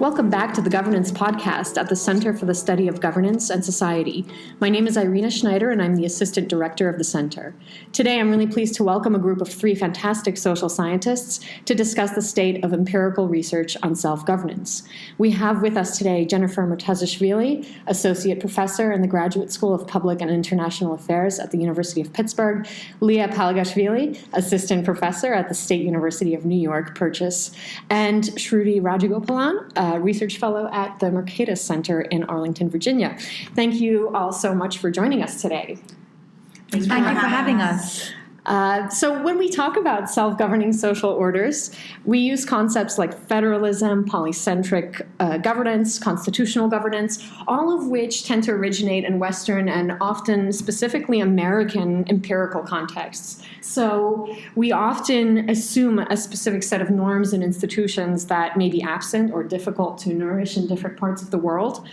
Welcome back to the Governance Podcast at the Center for the Study of Governance and Society. My name is Irina Schneider, and I'm the Assistant Director of the Center. Today, I'm really pleased to welcome a group of three fantastic social scientists to discuss the state of empirical research on self-governance. We have with us today Jennifer Murtazashvili, Associate Professor in the Graduate School of Public and International Affairs at the University of Pittsburgh, Liya Palagashvili, Assistant Professor at the State University of New York, Purchase, and Shruti Rajagopalan, Research Fellow at the Mercatus Center in Arlington, Virginia. Thank you all so much for joining us today. Thank you for having us. So when we talk about self-governing social orders, we use concepts like federalism, polycentric governance, constitutional governance, all of which tend to originate in Western and often specifically American empirical contexts. So we often assume a specific set of norms and institutions that may be absent or difficult to nourish in different parts of the world.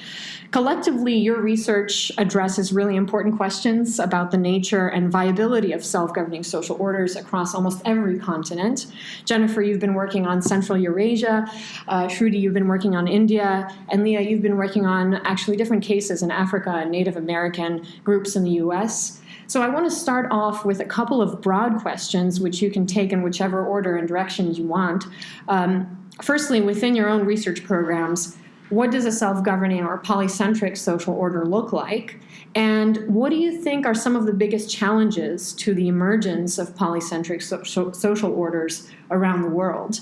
Collectively, your research addresses really important questions about the nature and viability of self-governing social orders across almost every continent. Jennifer, you've been working on Central Eurasia. Shruti, you've been working on India. And Liya, you've been working on actually different cases in Africa and Native American groups in the U.S. So I want to start off with a couple of broad questions, which you can take in whichever order and direction you want. Firstly, within your own research programs, what does a self-governing or polycentric social order look like? And what do you think are some of the biggest challenges to the emergence of polycentric social orders around the world?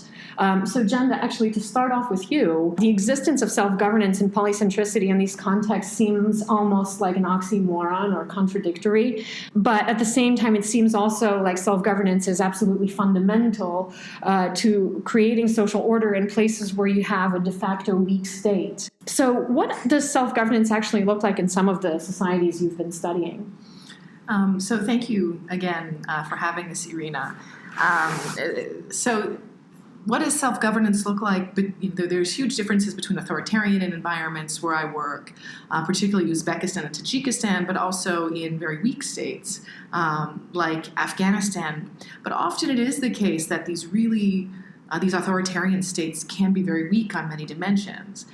So Jen, actually to start off with you, the existence of self-governance and polycentricity in these contexts seems almost like an oxymoron or contradictory, but at the same time it seems also like self-governance is absolutely fundamental to creating social order in places where you have a de facto weak state. So what does self-governance actually look like in some of the societies you've been studying? So thank you again for having us, Irina. So what does self-governance look like? But there's huge differences between authoritarian environments where I work, particularly Uzbekistan and Tajikistan, but also in very weak states like Afghanistan. But often it is the case that these authoritarian states can be very weak on many dimensions.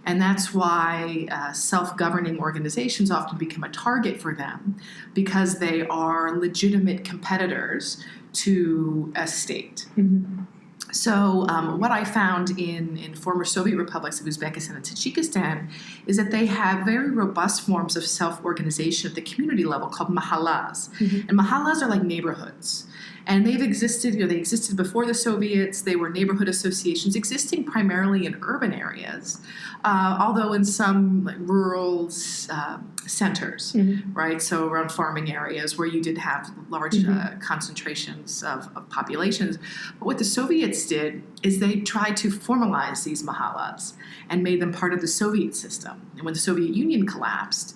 And that's why self-governing organizations often become a target for them, because they are legitimate competitors to a state. Mm-hmm. So what I found in former Soviet republics of Uzbekistan and Tajikistan is that they have very robust forms of self-organization at the community level called mahallas. Mm-hmm. And mahallas are like neighborhoods. And they've existed, they existed before the Soviets. They were neighborhood associations existing primarily in urban areas, although in some rural centers, mm-hmm. right? So around farming areas where you did have large mm-hmm. Concentrations of populations. But what the Soviets did is they tried to formalize these mahallas and made them part of the Soviet system. And when the Soviet Union collapsed,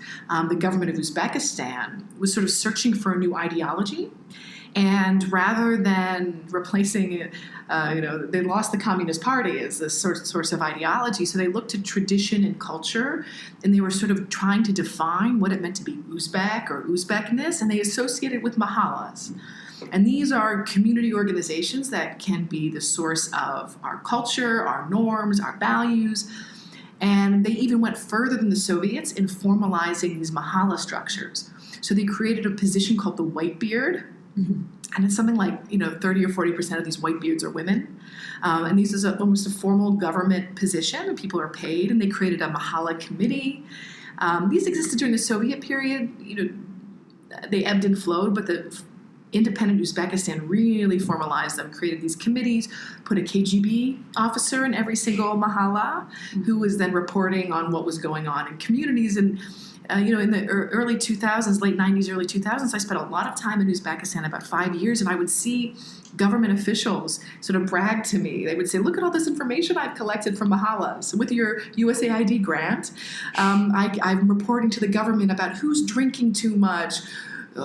the government of Uzbekistan was sort of searching for a new ideology. And rather than replacing it, they lost the Communist Party as the source of ideology. So they looked at tradition and culture, and they were sort of trying to define what it meant to be Uzbek or Uzbekness, and they associated it with mahallas. And these are community organizations that can be the source of our culture, our norms, our values. And they even went further than the Soviets in formalizing these mahalla structures. So they created a position called the whitebeard. Mm-hmm. And it's something like 30 or 40% of these whitebeards are women, and this is almost a formal government position. And people are paid, and they created a mahalla committee. These existed during the Soviet period. They ebbed and flowed, but the independent Uzbekistan really formalized them, created these committees, put a KGB officer in every single mahalla, mm-hmm. who was then reporting on what was going on in communities. And in the early 2000s, late 90s, early 2000s, I spent a lot of time in Uzbekistan, about 5 years, and I would see government officials sort of brag to me. They would say, look at all this information I've collected from mahallas. With your USAID grant, I'm reporting to the government about who's drinking too much,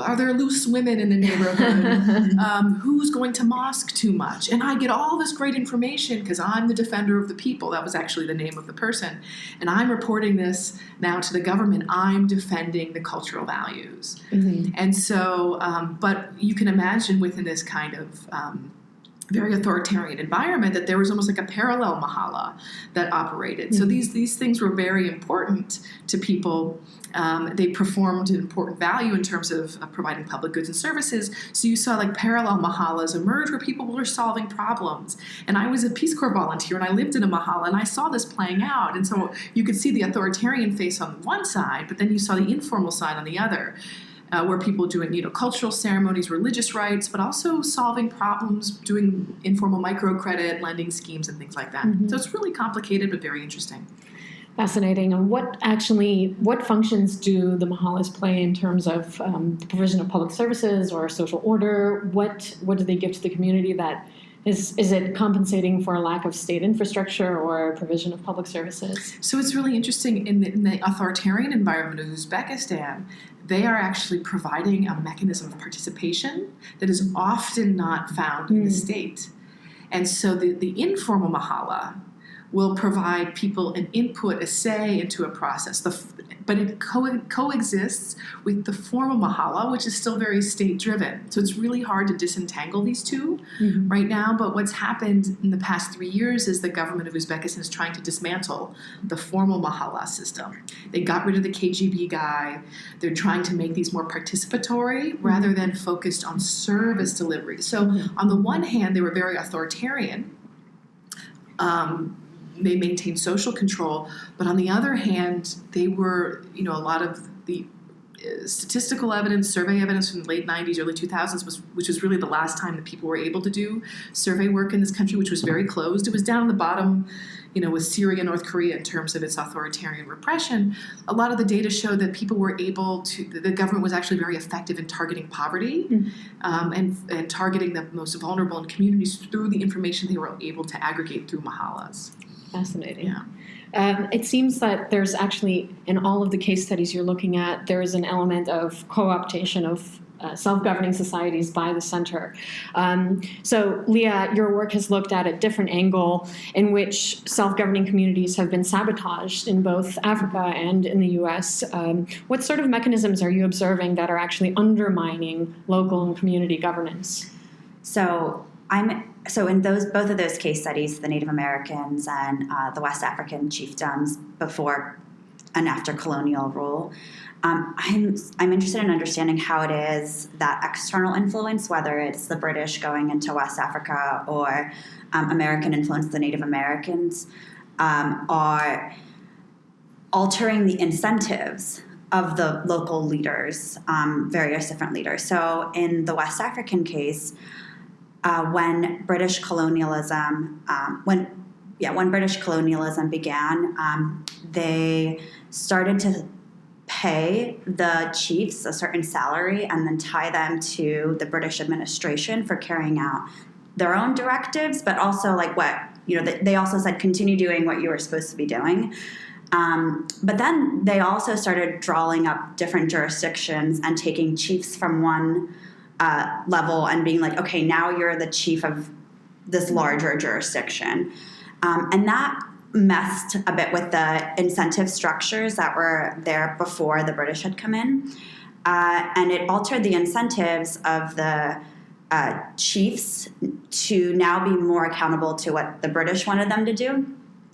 are there loose women in the neighborhood? Who's going to mosque too much? And I get all this great information because I'm the defender of the people. That was actually the name of the person. And I'm reporting this now to the government. I'm defending the cultural values. And so, but you can imagine within this kind of very authoritarian environment that there was almost like a parallel mahala that operated. So these things were very important to people. They performed an important value in terms of providing public goods and services. So you saw like parallel mahalas emerge where people were solving problems. And I was a Peace Corps volunteer and I lived in a mahala and I saw this playing out. And so you could see the authoritarian face on one side, but then you saw the informal side on the other. Where people doing, cultural ceremonies, religious rites, but also solving problems, doing informal microcredit, lending schemes, and things like that. So it's really complicated, but very interesting. Fascinating. And what functions do the mahalas play in terms of the provision of public services or social order? What do they give to the community that is it compensating for a lack of state infrastructure or provision of public services? So it's really interesting in the authoritarian environment of Uzbekistan, they are actually providing a mechanism of participation that is often not found in the state. And so the informal mahala will provide people an input, a say into a process. But it coexists with the formal mahala, which is still very state-driven. So it's really hard to disentangle these two right now. But what's happened in the past 3 years is the government of Uzbekistan is trying to dismantle the formal mahala system. They got rid of the KGB guy. They're trying to make these more participatory rather than focused on service delivery. So on the one hand, they were very authoritarian. They maintained social control, but on the other hand, they were, a lot of the statistical evidence, survey evidence from the late 90s, early 2000s, which was really the last time that people were able to do survey work in this country, which was very closed. It was down the bottom, with Syria, North Korea in terms of its authoritarian repression. A lot of the data showed that people were able to, the government was actually very effective in targeting poverty and targeting the most vulnerable in communities through the information they were able to aggregate through mahalas. Fascinating. Yeah. It seems that there's actually, in all of the case studies you're looking at, there is an element of co-optation of self-governing societies by the center. So, Liya, your work has looked at a different angle in which self-governing communities have been sabotaged in both Africa and in the U.S. What sort of mechanisms are you observing that are actually undermining local and community governance? So in both of those case studies, the Native Americans and the West African chiefdoms before and after colonial rule, I'm interested in understanding how it is that external influence, whether it's the British going into West Africa or American influence, the Native Americans, are altering the incentives of the local leaders, various different leaders. So in the West African case, when British colonialism began, they started to pay the chiefs a certain salary and then tie them to the British administration for carrying out their own directives, but also they also said, continue doing what you were supposed to be doing. But then they also started drawing up different jurisdictions and taking chiefs from one level and being like, okay, now you're the chief of this larger jurisdiction. And that messed a bit with the incentive structures that were there before the British had come in. And it altered the incentives of the chiefs to now be more accountable to what the British wanted them to do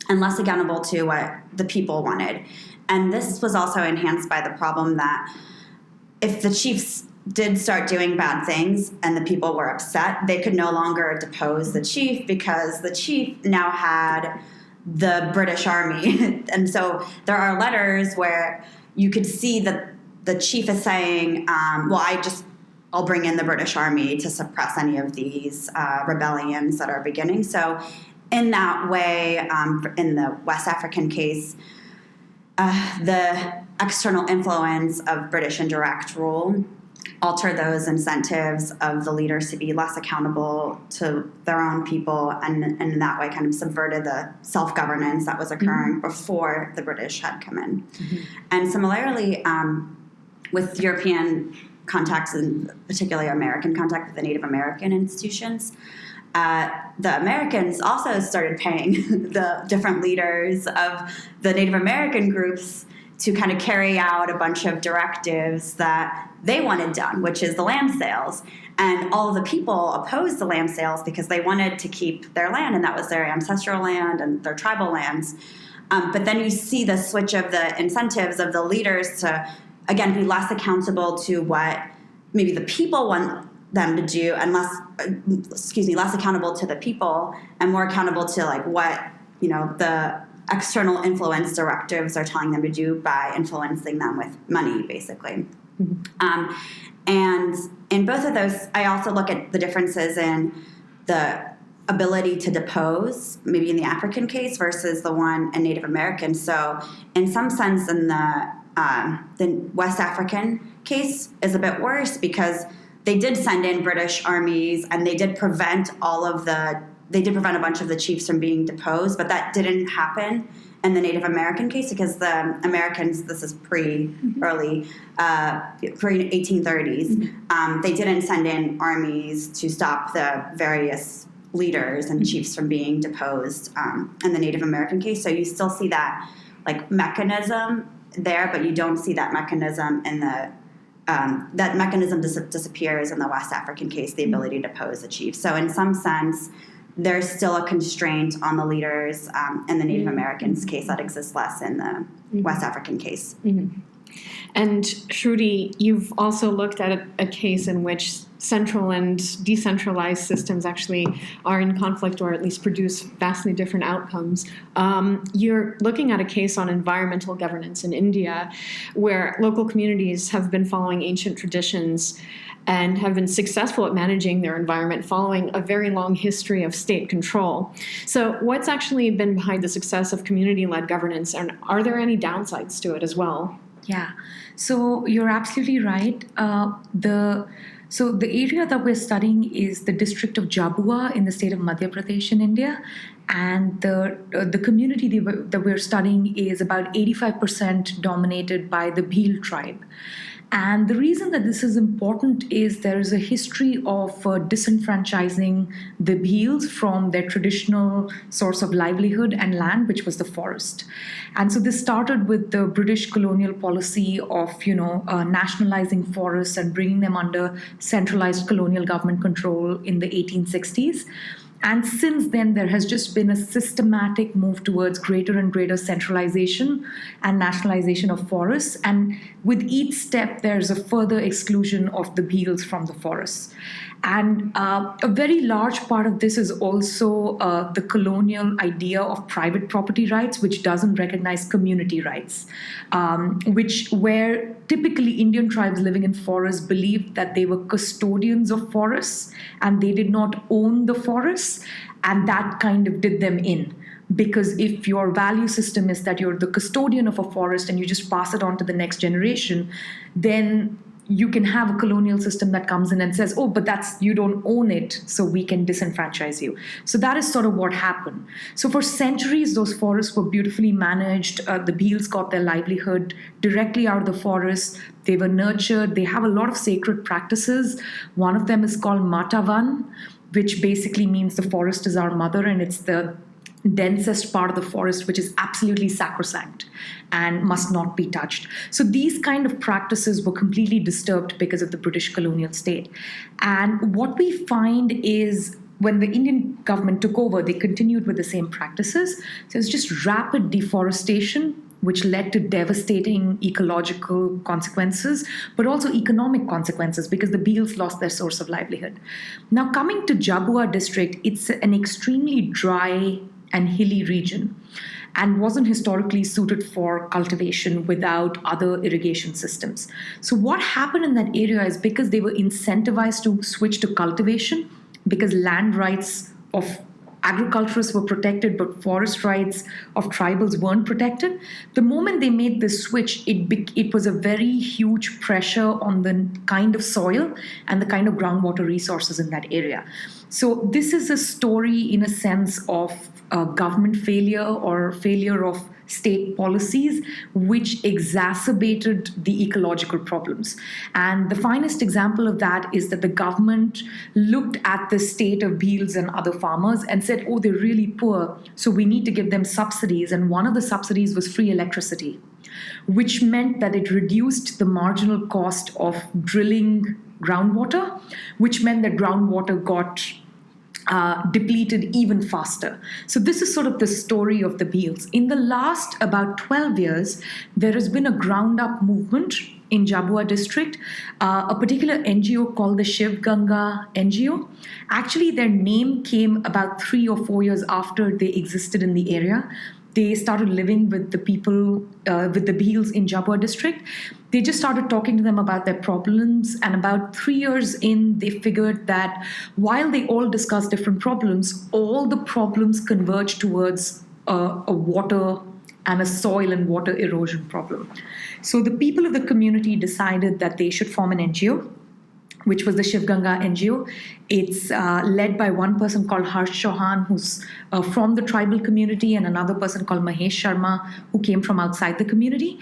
and less accountable to what the people wanted. And this was also enhanced by the problem that if the chiefs did start doing bad things and the people were upset, they could no longer depose the chief because the chief now had the British Army. And so there are letters where you could see that the chief is saying, I'll bring in the British Army to suppress any of these rebellions that are beginning. So in that way, in the West African case, the external influence of British indirect rule alter those incentives of the leaders to be less accountable to their own people, and in that way kind of subverted the self-governance that was occurring before the British had come in. And similarly, with European contacts, and particularly American contact with the Native American institutions. The Americans also started paying the different leaders of the Native American groups to kind of carry out a bunch of directives that they wanted done, which is the land sales. And all of the people opposed the land sales because they wanted to keep their land, and that was their ancestral land and their tribal lands. But then you see the switch of the incentives of the leaders to, again, be less accountable to what maybe the people want them to do, and less accountable to the people and more accountable to like what, the external influence directives are telling them to do by influencing them with money, basically. Mm-hmm. And in both of those, I also look at the differences in the ability to depose, maybe in the African case versus the one in Native American. So in some sense, in the West African case is a bit worse because they did send in British armies and they did prevent a bunch of the chiefs from being deposed, but that didn't happen in the Native American case because the Americans, this is pre-1830s, they didn't send in armies to stop the various leaders and chiefs from being deposed in the Native American case. So you still see that like mechanism there, but you don't see that mechanism in the that mechanism disappears in the West African case, the ability to depose the chief. So in some sense, there's still a constraint on the leaders in the Native Americans case that exists less in the West African case. Mm-hmm. And Shruti, you've also looked at a case in which central and decentralized systems actually are in conflict or at least produce vastly different outcomes. You're looking at a case on environmental governance in India where local communities have been following ancient traditions and have been successful at managing their environment following a very long history of state control. So what's actually been behind the success of community-led governance, and are there any downsides to it as well? Yeah, so you're absolutely right. So the area that we're studying is the district of Jhabua in the state of Madhya Pradesh in India. And the community that we're studying is about 85% dominated by the Bhil tribe. And the reason that this is important is there is a history of disenfranchising the Bhils from their traditional source of livelihood and land, which was the forest. And so this started with the British colonial policy of, nationalizing forests and bringing them under centralized colonial government control in the 1860s. And since then, there has just been a systematic move towards greater and greater centralization and nationalization of forests. And with each step, there's a further exclusion of the Bhils from the forests. And a very large part of this is also the colonial idea of private property rights, which doesn't recognize community rights, where typically Indian tribes living in forests believed that they were custodians of forests and they did not own the forests, and that kind of did them in. Because if your value system is that you're the custodian of a forest and you just pass it on to the next generation, then you can have a colonial system that comes in and says, oh, but you don't own it, so we can disenfranchise you. So that is sort of what happened. So for centuries, those forests were beautifully managed. The Bhils got their livelihood directly out of the forest. They were nurtured. They have a lot of sacred practices. One of them is called Matavan, which basically means the forest is our mother, and it's the densest part of the forest, which is absolutely sacrosanct and must not be touched. So these kind of practices were completely disturbed because of the British colonial state. And what we find is when the Indian government took over, they continued with the same practices. So it's just rapid deforestation, which led to devastating ecological consequences, but also economic consequences because the Bhils lost their source of livelihood. Now, coming to Jhabua district, it's an extremely dry and hilly region and wasn't historically suited for cultivation without other irrigation systems. So what happened in that area is because they were incentivized to switch to cultivation, because land rights of agriculturists were protected, but forest rights of tribals weren't protected. The moment they made this switch, it was a very huge pressure on the kind of soil and the kind of groundwater resources in that area. So this is a story, in a sense, of government failure or failure of state policies which exacerbated the ecological problems. And the finest example of that is that the government looked at the state of bheels and other farmers and said, oh, they're really poor, so we need to give them subsidies. And one of the subsidies was free electricity, which meant that it reduced the marginal cost of drilling groundwater, which meant that groundwater got depleted even faster. So this is sort of the story of the bheels. In the last about 12 years, there has been a ground-up movement in Jhabua district, a particular NGO called the Shiv Ganga NGO. Actually, their name came about 3 or 4 years after they existed in the area. They started living with the people, with the bheels in Jhabua district. They just started talking to them about their problems. And about 3 years in, they figured that while they all discussed different problems, all the problems converged towards a water and a soil and water erosion problem. So the people of the community decided that they should form an NGO, which was the Shiv Ganga NGO. It's led by one person called Harsh Chauhan, who's from the tribal community, and another person called Mahesh Sharma, who came from outside the community.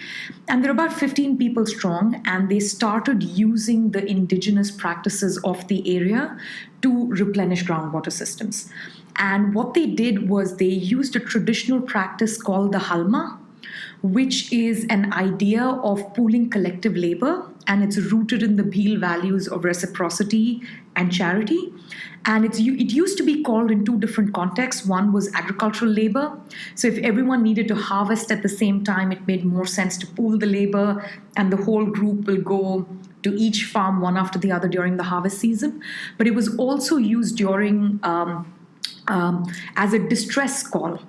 And they're about 15 people strong, and they started using the indigenous practices of the area to replenish groundwater systems. And what they did was they used a traditional practice called the halma, which is an idea of pooling collective labor, and it's rooted in the Bhil values of reciprocity and charity. And it used to be called in 2 different contexts. One was agricultural labor. So if everyone needed to harvest at the same time, it made more sense to pool the labor, and the whole group will go to each farm one after the other during the harvest season. But it was also used during as a distress call,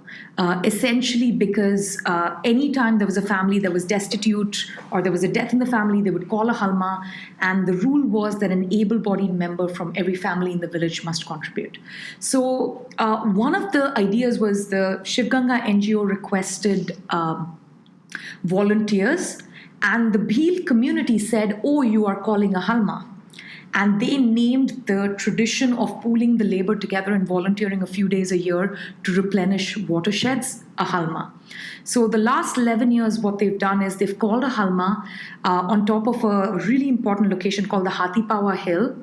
essentially because anytime there was a family that was destitute or there was a death in the family, they would call a halma, and the rule was that an able-bodied member from every family in the village must contribute. So one of the ideas was the Shiv Ganga NGO requested volunteers, and the Bhil community said, oh, you are calling a halma. And they named the tradition of pooling the labor together and volunteering a few days a year to replenish watersheds a halma. So the last 11 years, what they've done is they've called a halma on top of a really important location called the Hatipawa Hill.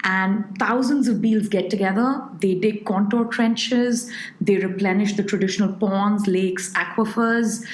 And thousands of bheels get together, they dig contour trenches, they replenish the traditional ponds, lakes, aquifers,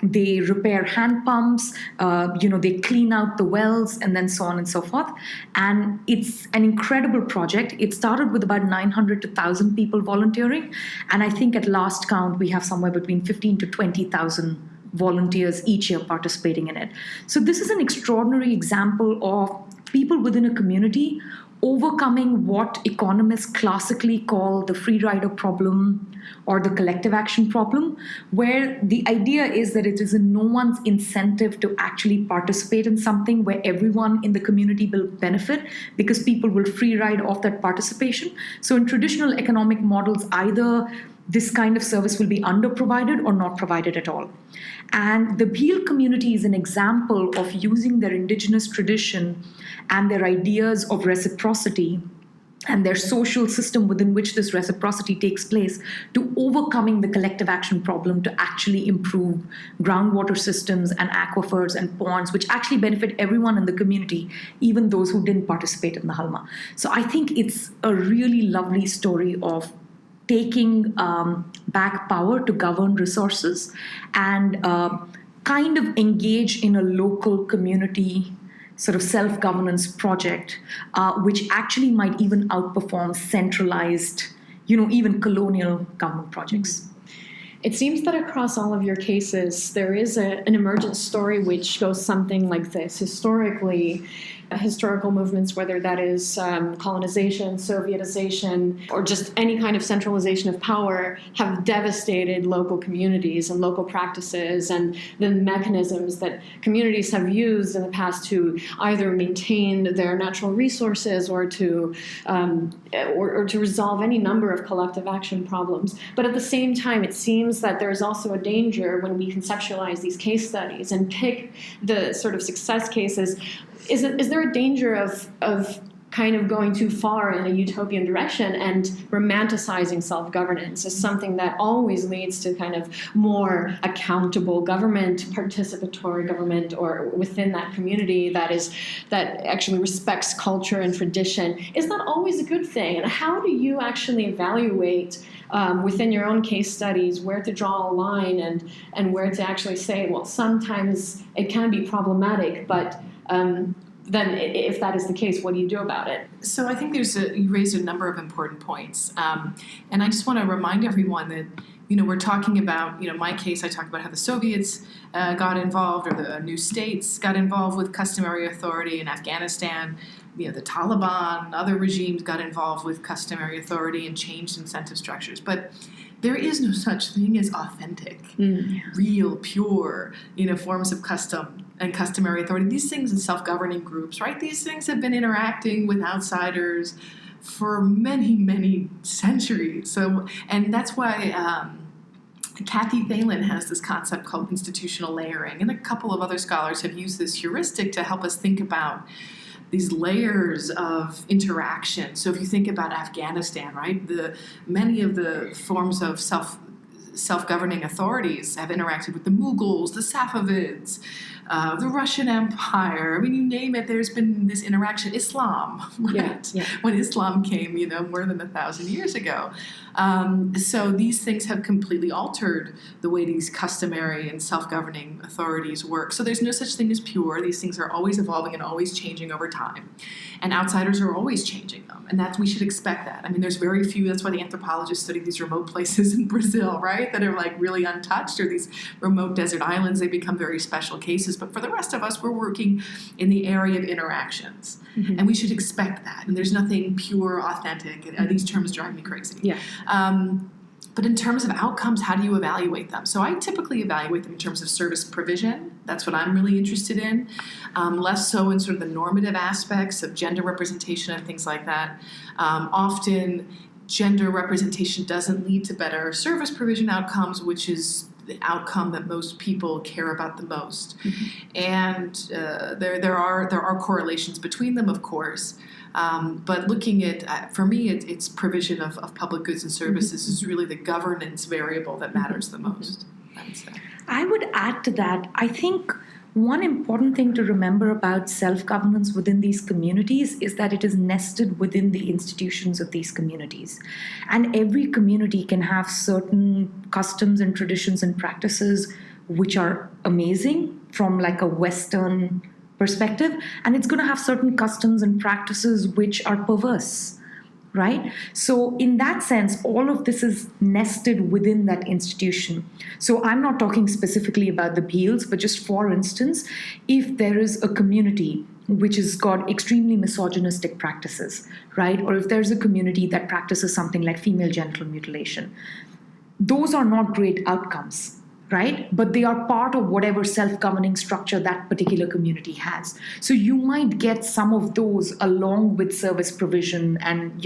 they repair hand pumps, they clean out the wells, and then so on and so forth. And it's an incredible project. It started with about 900 to 1,000 people volunteering. And I think at last count, we have somewhere between 15 to 20,000 volunteers each year participating in it. So this is an extraordinary example of people within a community overcoming what economists classically call the free rider problem or the collective action problem, where the idea is that it is in no one's incentive to actually participate in something where everyone in the community will benefit because people will free ride off that participation. So in traditional economic models, either this kind of service will be underprovided or not provided at all. And the Bhil community is an example of using their indigenous tradition and their ideas of reciprocity and their social system within which this reciprocity takes place to overcoming the collective action problem to actually improve groundwater systems and aquifers and ponds, which actually benefit everyone in the community, even those who didn't participate in the halma. So I think it's a really lovely story of taking back power to govern resources and kind of engage in a local community sort of self-governance project, which actually might even outperform centralized, even colonial government projects. It seems that across all of your cases, there is an emergent story which goes something like this. Historical movements, whether that is colonization, Sovietization, or just any kind of centralization of power, have devastated local communities and local practices and the mechanisms that communities have used in the past to either maintain their natural resources or to resolve any number of collective action problems. But at the same time, it seems that there is also a danger when we conceptualize these case studies and pick the sort of success cases. Is there a danger of kind of going too far in a utopian direction and romanticizing self-governance is something that always leads to kind of more accountable government, participatory government, or within that community that actually respects culture and tradition is not always a good thing. And how do you actually evaluate within your own case studies where to draw a line and where to actually say, well, sometimes it can be problematic, but then if that is the case, what do you do about it? So I think you raised a number of important points. And I just want to remind everyone that, we're talking about, my case, I talked about how the Soviets got involved, or the new states got involved with customary authority in Afghanistan. The Taliban, other regimes got involved with customary authority and changed incentive structures. But there is no such thing as authentic, real, pure, forms of custom and customary authority. These things in self-governing groups, right? These things have been interacting with outsiders for many, many centuries. So, and that's why Kathy Thalen has this concept called institutional layering, and a couple of other scholars have used this heuristic to help us think about these layers of interaction. So if you think about Afghanistan, right, many of the forms of self-governing authorities have interacted with the Mughals, the Safavids, the Russian Empire. I mean, you name it, there's been this interaction. Islam, right? Yeah. When Islam came, more than 1,000 years ago. So these things have completely altered the way these customary and self-governing authorities work. So there's no such thing as pure. These things are always evolving and always changing over time. And outsiders are always changing them. And we should expect that. I mean, there's very few, that's why the anthropologists study these remote places in Brazil, right, that are really untouched, or these remote desert islands. They become very special cases. But for the rest of us, we're working in the area of interactions. Mm-hmm. And we should expect that. And there's nothing pure, authentic. These terms drive me crazy. Yeah. But in terms of outcomes, how do you evaluate them? So I typically evaluate them in terms of service provision. That's what I'm really interested in. Less so in sort of the normative aspects of gender representation and things like that. Often, gender representation doesn't lead to better service provision outcomes, which is the outcome that most people care about the most. Mm-hmm. And there are correlations between them, of course. But looking at, for me, it's provision of public goods and services mm-hmm. is really the governance variable that matters the most, I would say. I would add to that, I think one important thing to remember about self-governance within these communities is that it is nested within the institutions of these communities. And every community can have certain customs and traditions and practices which are amazing from a Western perspective, and it's going to have certain customs and practices which are perverse, right? So in that sense, all of this is nested within that institution. So I'm not talking specifically about the Beals, but just for instance, if there is a community which has got extremely misogynistic practices, right? Or if there's a community that practices something like female genital mutilation, those are not great outcomes, right? But they are part of whatever self-governing structure that particular community has. So you might get some of those along with service provision and,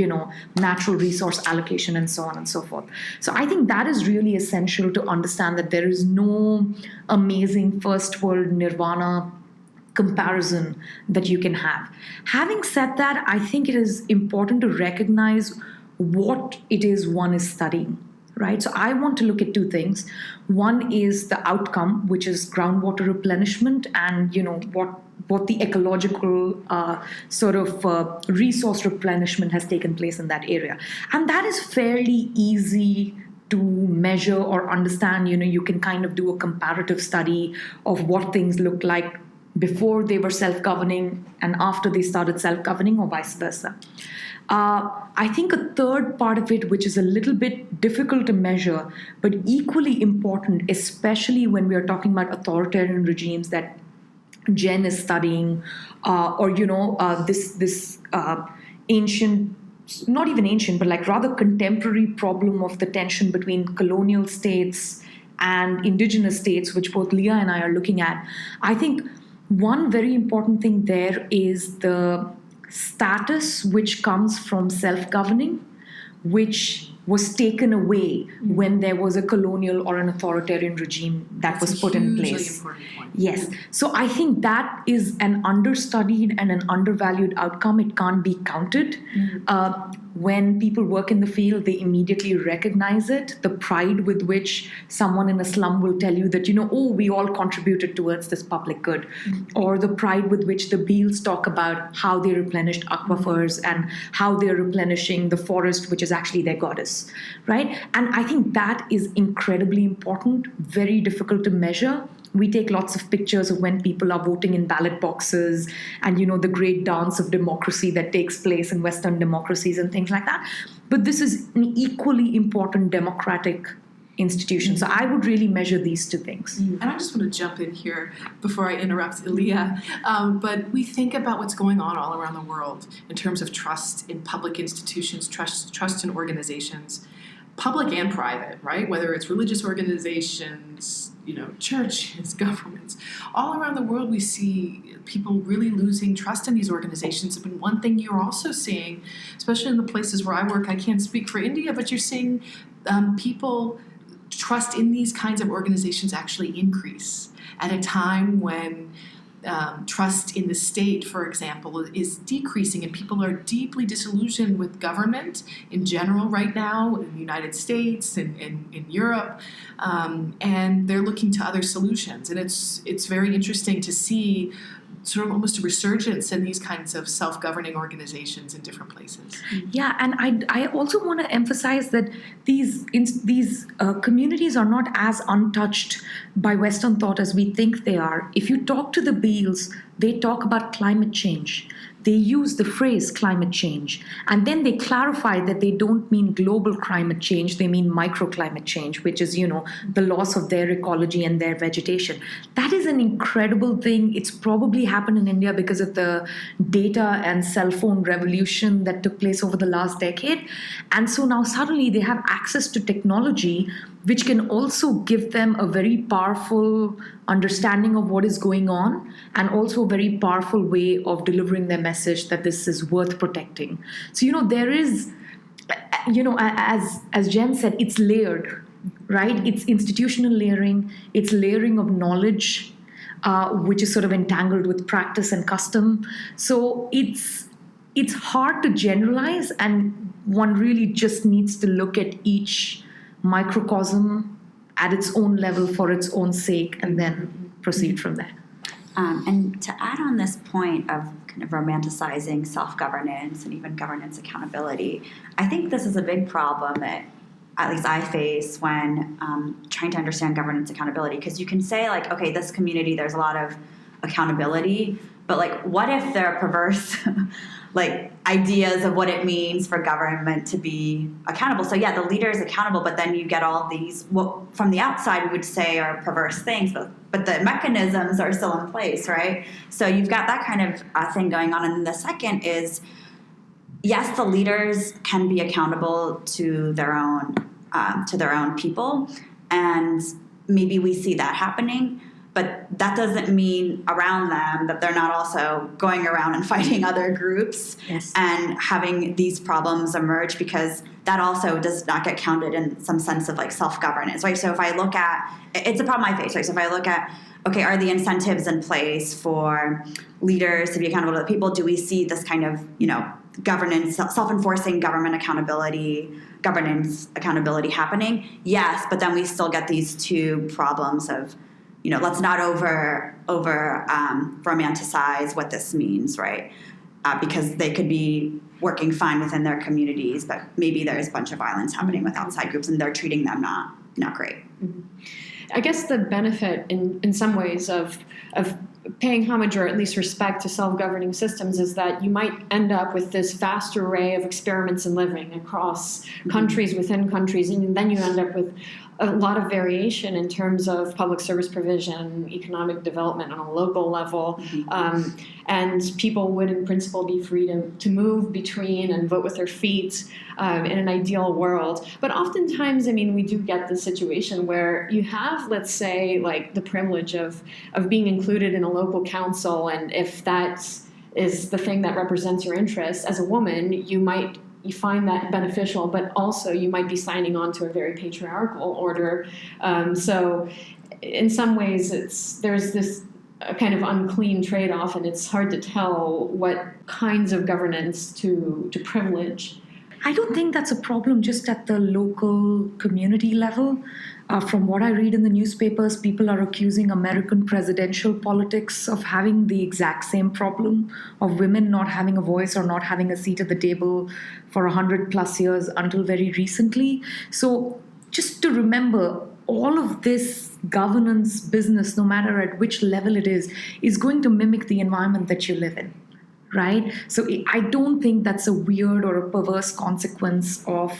natural resource allocation and so on and so forth. So I think that is really essential to understand that there is no amazing first world nirvana comparison that you can have. Having said that, I think it is important to recognize what it is one is studying. Right? So I want to look at two things. One is the outcome, which is groundwater replenishment and, what the ecological resource replenishment has taken place in that area. And that is fairly easy to measure or understand. You can kind of do a comparative study of what things looked like before they were self-governing and after they started self-governing, or vice versa. I think a third part of it, which is a little bit difficult to measure, but equally important, especially when we are talking about authoritarian regimes that Jen is studying, this ancient, not even ancient, but rather contemporary problem of the tension between colonial states and indigenous states, which both Liya and I are looking at. I think one very important thing there is the status which comes from self-governing, which was taken away when there was a colonial or an authoritarian regime that was put in place. That's a hugely important point. Yes. So I think that is an understudied and an undervalued outcome. It can't be counted. When people work in the field, they immediately recognize it. The pride with which someone in a slum will tell you that, oh, we all contributed towards this public good. Or the pride with which the Beals talk about how they replenished aquifers and how they're replenishing the forest, which is actually their goddess, right? And I think that is incredibly important, very difficult to measure. We take lots of pictures of when people are voting in ballot boxes and, the great dance of democracy that takes place in Western democracies and things like that. But this is an equally important democratic institution. So I would really measure these two things. And I just want to jump in here before I interrupt Liya. But we think about what's going on all around the world in terms of trust in public institutions, trust in organizations, public and private, right? Whether it's religious organizations, churches, governments. All around the world, we see people really losing trust in these organizations. But one thing you're also seeing, especially in the places where I work, I can't speak for India, but you're seeing people trust in these kinds of organizations actually increase at a time when trust in the state, for example, is decreasing, and people are deeply disillusioned with government in general right now in the United States and in Europe, and they're looking to other solutions. And it's very interesting to see sort of almost a resurgence in these kinds of self-governing organizations in different places. Yeah, and I also want to emphasize that these communities are not as untouched by Western thought as we think they are. If you talk to the Beals, they talk about climate change. They use the phrase climate change, and then they clarify that they don't mean global climate change, they mean microclimate change, which is, the loss of their ecology and their vegetation. That is an incredible thing. It's probably happened in India because of the data and cell phone revolution that took place over the last decade. And so now suddenly they have access to technology which can also give them a very powerful understanding of what is going on, and also a very powerful way of delivering their message that this is worth protecting. So, there is, as Jen said, it's layered, right? It's institutional layering, it's layering of knowledge, which is sort of entangled with practice and custom. So it's hard to generalize, and one really just needs to look at each microcosm at its own level for its own sake, and then proceed from there. And to add on this point of kind of romanticizing self-governance and even governance accountability, I think this is a big problem that at least I face when trying to understand governance accountability. Because you can say, like, okay, this community, there's a lot of accountability, but like, what if there are perverse like ideas of what it means for government to be accountable? So yeah, the leader is accountable, but then you get all these, what from the outside we would say are perverse things, but the mechanisms are still in place, right? So you've got that kind of thing going on. And then the second is, yes, the leaders can be accountable to their own people, and maybe we see that happening. But that doesn't mean around them that they're not also going around and fighting other groups and having these problems emerge, because that also does not get counted in some sense of like self-governance, right? So if I look at, it's a problem I face, right? So if I look at, okay, are the incentives in place for leaders to be accountable to the people? Do we see this kind of, governance, self-enforcing government governance accountability happening? Yes, but then we still get these two problems of, let's not over romanticize what this means, right? Because they could be working fine within their communities, but maybe there's a bunch of violence happening with outside groups, and they're treating them not great. Mm-hmm. I guess the benefit in some ways of paying homage or at least respect to self-governing systems is that you might end up with this vast array of experiments in living across countries within countries, and then you end up with a lot of variation in terms of public service provision, economic development on a local level, and people would in principle be free to move between and vote with their feet in an ideal world. But oftentimes, we do get the situation where you have, let's say, like the privilege of being included in a local council, and if that is the thing that represents your interests, as a woman, you might you find that beneficial, but also you might be signing on to a very patriarchal order. So in some ways, there's this kind of unclean trade-off, and it's hard to tell what kinds of governance to privilege. I don't think that's a problem just at the local community level. From what I read in the newspapers, people are accusing American presidential politics of having the exact same problem of women not having a voice or not having a seat at the table for 100+ years until very recently. So just to remember, all of this governance business, no matter at which level it is going to mimic the environment that you live in. Right? So I don't think that's a weird or a perverse consequence of,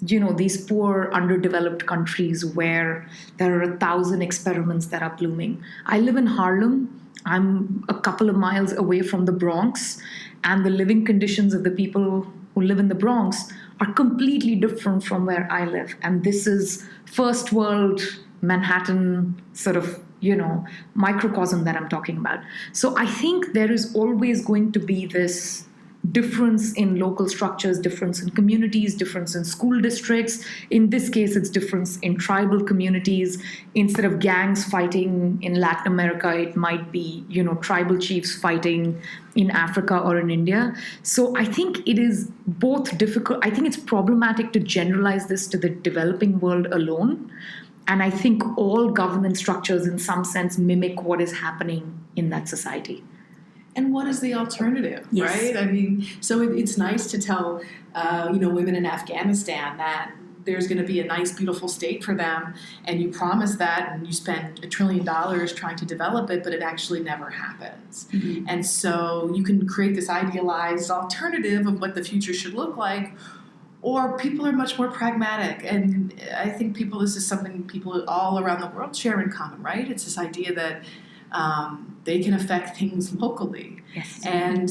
these poor, underdeveloped countries where there are 1,000 experiments that are blooming. I live in Harlem. I'm a couple of miles away from the Bronx, and the living conditions of the people who live in the Bronx are completely different from where I live. And this is first world Manhattan sort of microcosm that I'm talking about. So I think there is always going to be this difference in local structures, difference in communities, difference in school districts. In this case, it's difference in tribal communities. Instead of gangs fighting in Latin America, it might be, tribal chiefs fighting in Africa or in India. So I think it is both difficult. I think it's problematic to generalize this to the developing world alone. And I think all governance structures, in some sense, mimic what is happening in that society. And what is the alternative, Yes. right? I mean, so it's nice to tell, women in Afghanistan that there's going to be a nice, beautiful state for them, and you promise that, and you spend $1 trillion trying to develop it, but it actually never happens. Mm-hmm. And so you can create this idealized alternative of what the future should look like, or people are much more pragmatic. And I think this is something people all around the world share in common, right? It's this idea that they can affect things locally. Yes. And,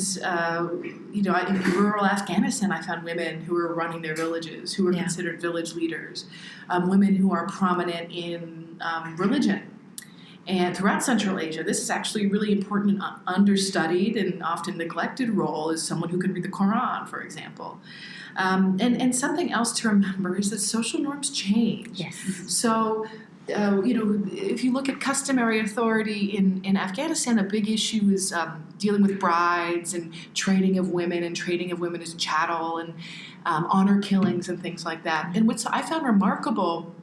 in rural Afghanistan, I found women who were running their villages, who were considered village leaders, women who are prominent in religion. And throughout Central Asia, this is actually a really important, understudied, and often neglected role is someone who can read the Quran, for example. And something else to remember is that social norms change. Yes. So, if you look at customary authority in Afghanistan, a big issue is dealing with brides and trading of women as chattel and honor killings and things like that. And what I found remarkable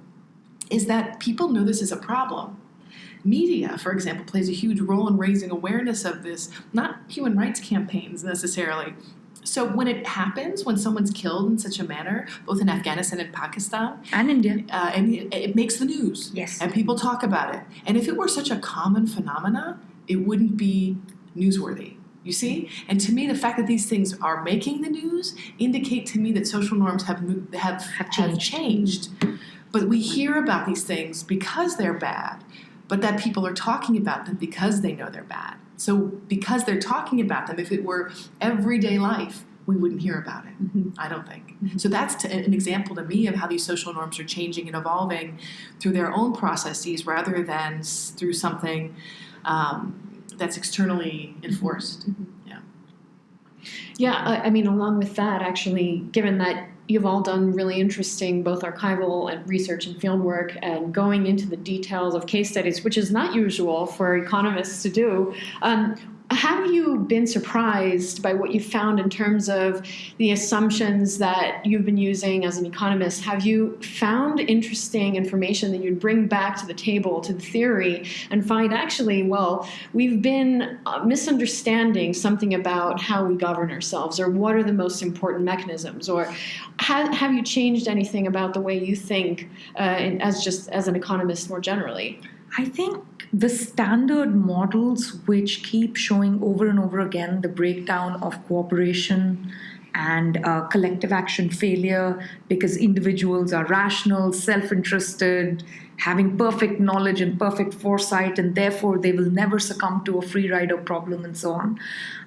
is that people know this is a problem. Media, for example, plays a huge role in raising awareness of this, not human rights campaigns necessarily. So when it happens, when someone's killed in such a manner, both in Afghanistan and Pakistan, And India. and it makes the news. Yes. And people talk about it. And if it were such a common phenomena, it wouldn't be newsworthy. You see? And to me, the fact that these things are making the news indicate to me that social norms have changed. But we hear about these things because they're bad, but that people are talking about them because they know they're bad. So because they're talking about them, if it were everyday life, we wouldn't hear about it, I don't think. So that's an example to me of how these social norms are changing and evolving through their own processes rather than through something that's externally enforced. Yeah, I mean, along with that, actually, given that you've all done really interesting both archival and research and fieldwork and going into the details of case studies, which is not usual for economists to do, have you been surprised by what you found in terms of the assumptions that you've been using as an economist? Have you found interesting information that you'd bring back to the table, to the theory, and find actually, well, we've been misunderstanding something about how we govern ourselves, or what are the most important mechanisms, or have you changed anything about the way you think as an economist more generally? I think the standard models which keep showing over and over again the breakdown of cooperation and collective action failure because individuals are rational, self-interested, having perfect knowledge and perfect foresight, and therefore they will never succumb to a free rider problem and so on.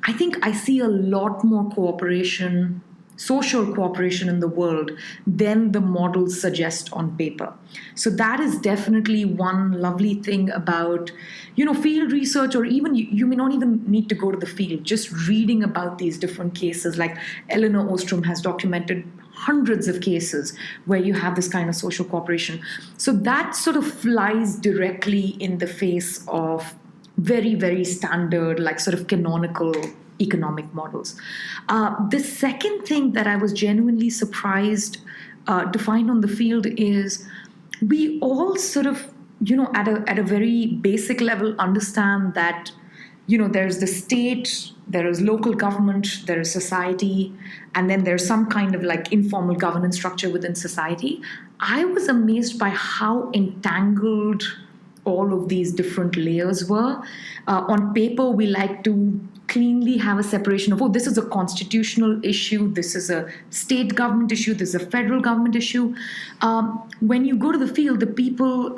I think I see a lot more cooperation social cooperation in the world than the models suggest on paper. So that is definitely one lovely thing about, field research, or even you may not even need to go to the field, just reading about these different cases. Like Eleanor Ostrom has documented hundreds of cases where you have this kind of social cooperation. So that sort of flies directly in the face of very, very standard, like sort of canonical economic models. The second thing that I was genuinely surprised to find on the field is we all sort of, at a very basic level understand that, there's the state, there is local government, there is society, and then there's some kind of like informal governance structure within society. I was amazed by how entangled all of these different layers were. On paper, we like to cleanly have a separation of, this is a constitutional issue, this is a state government issue, this is a federal government issue. When you go to the field, the people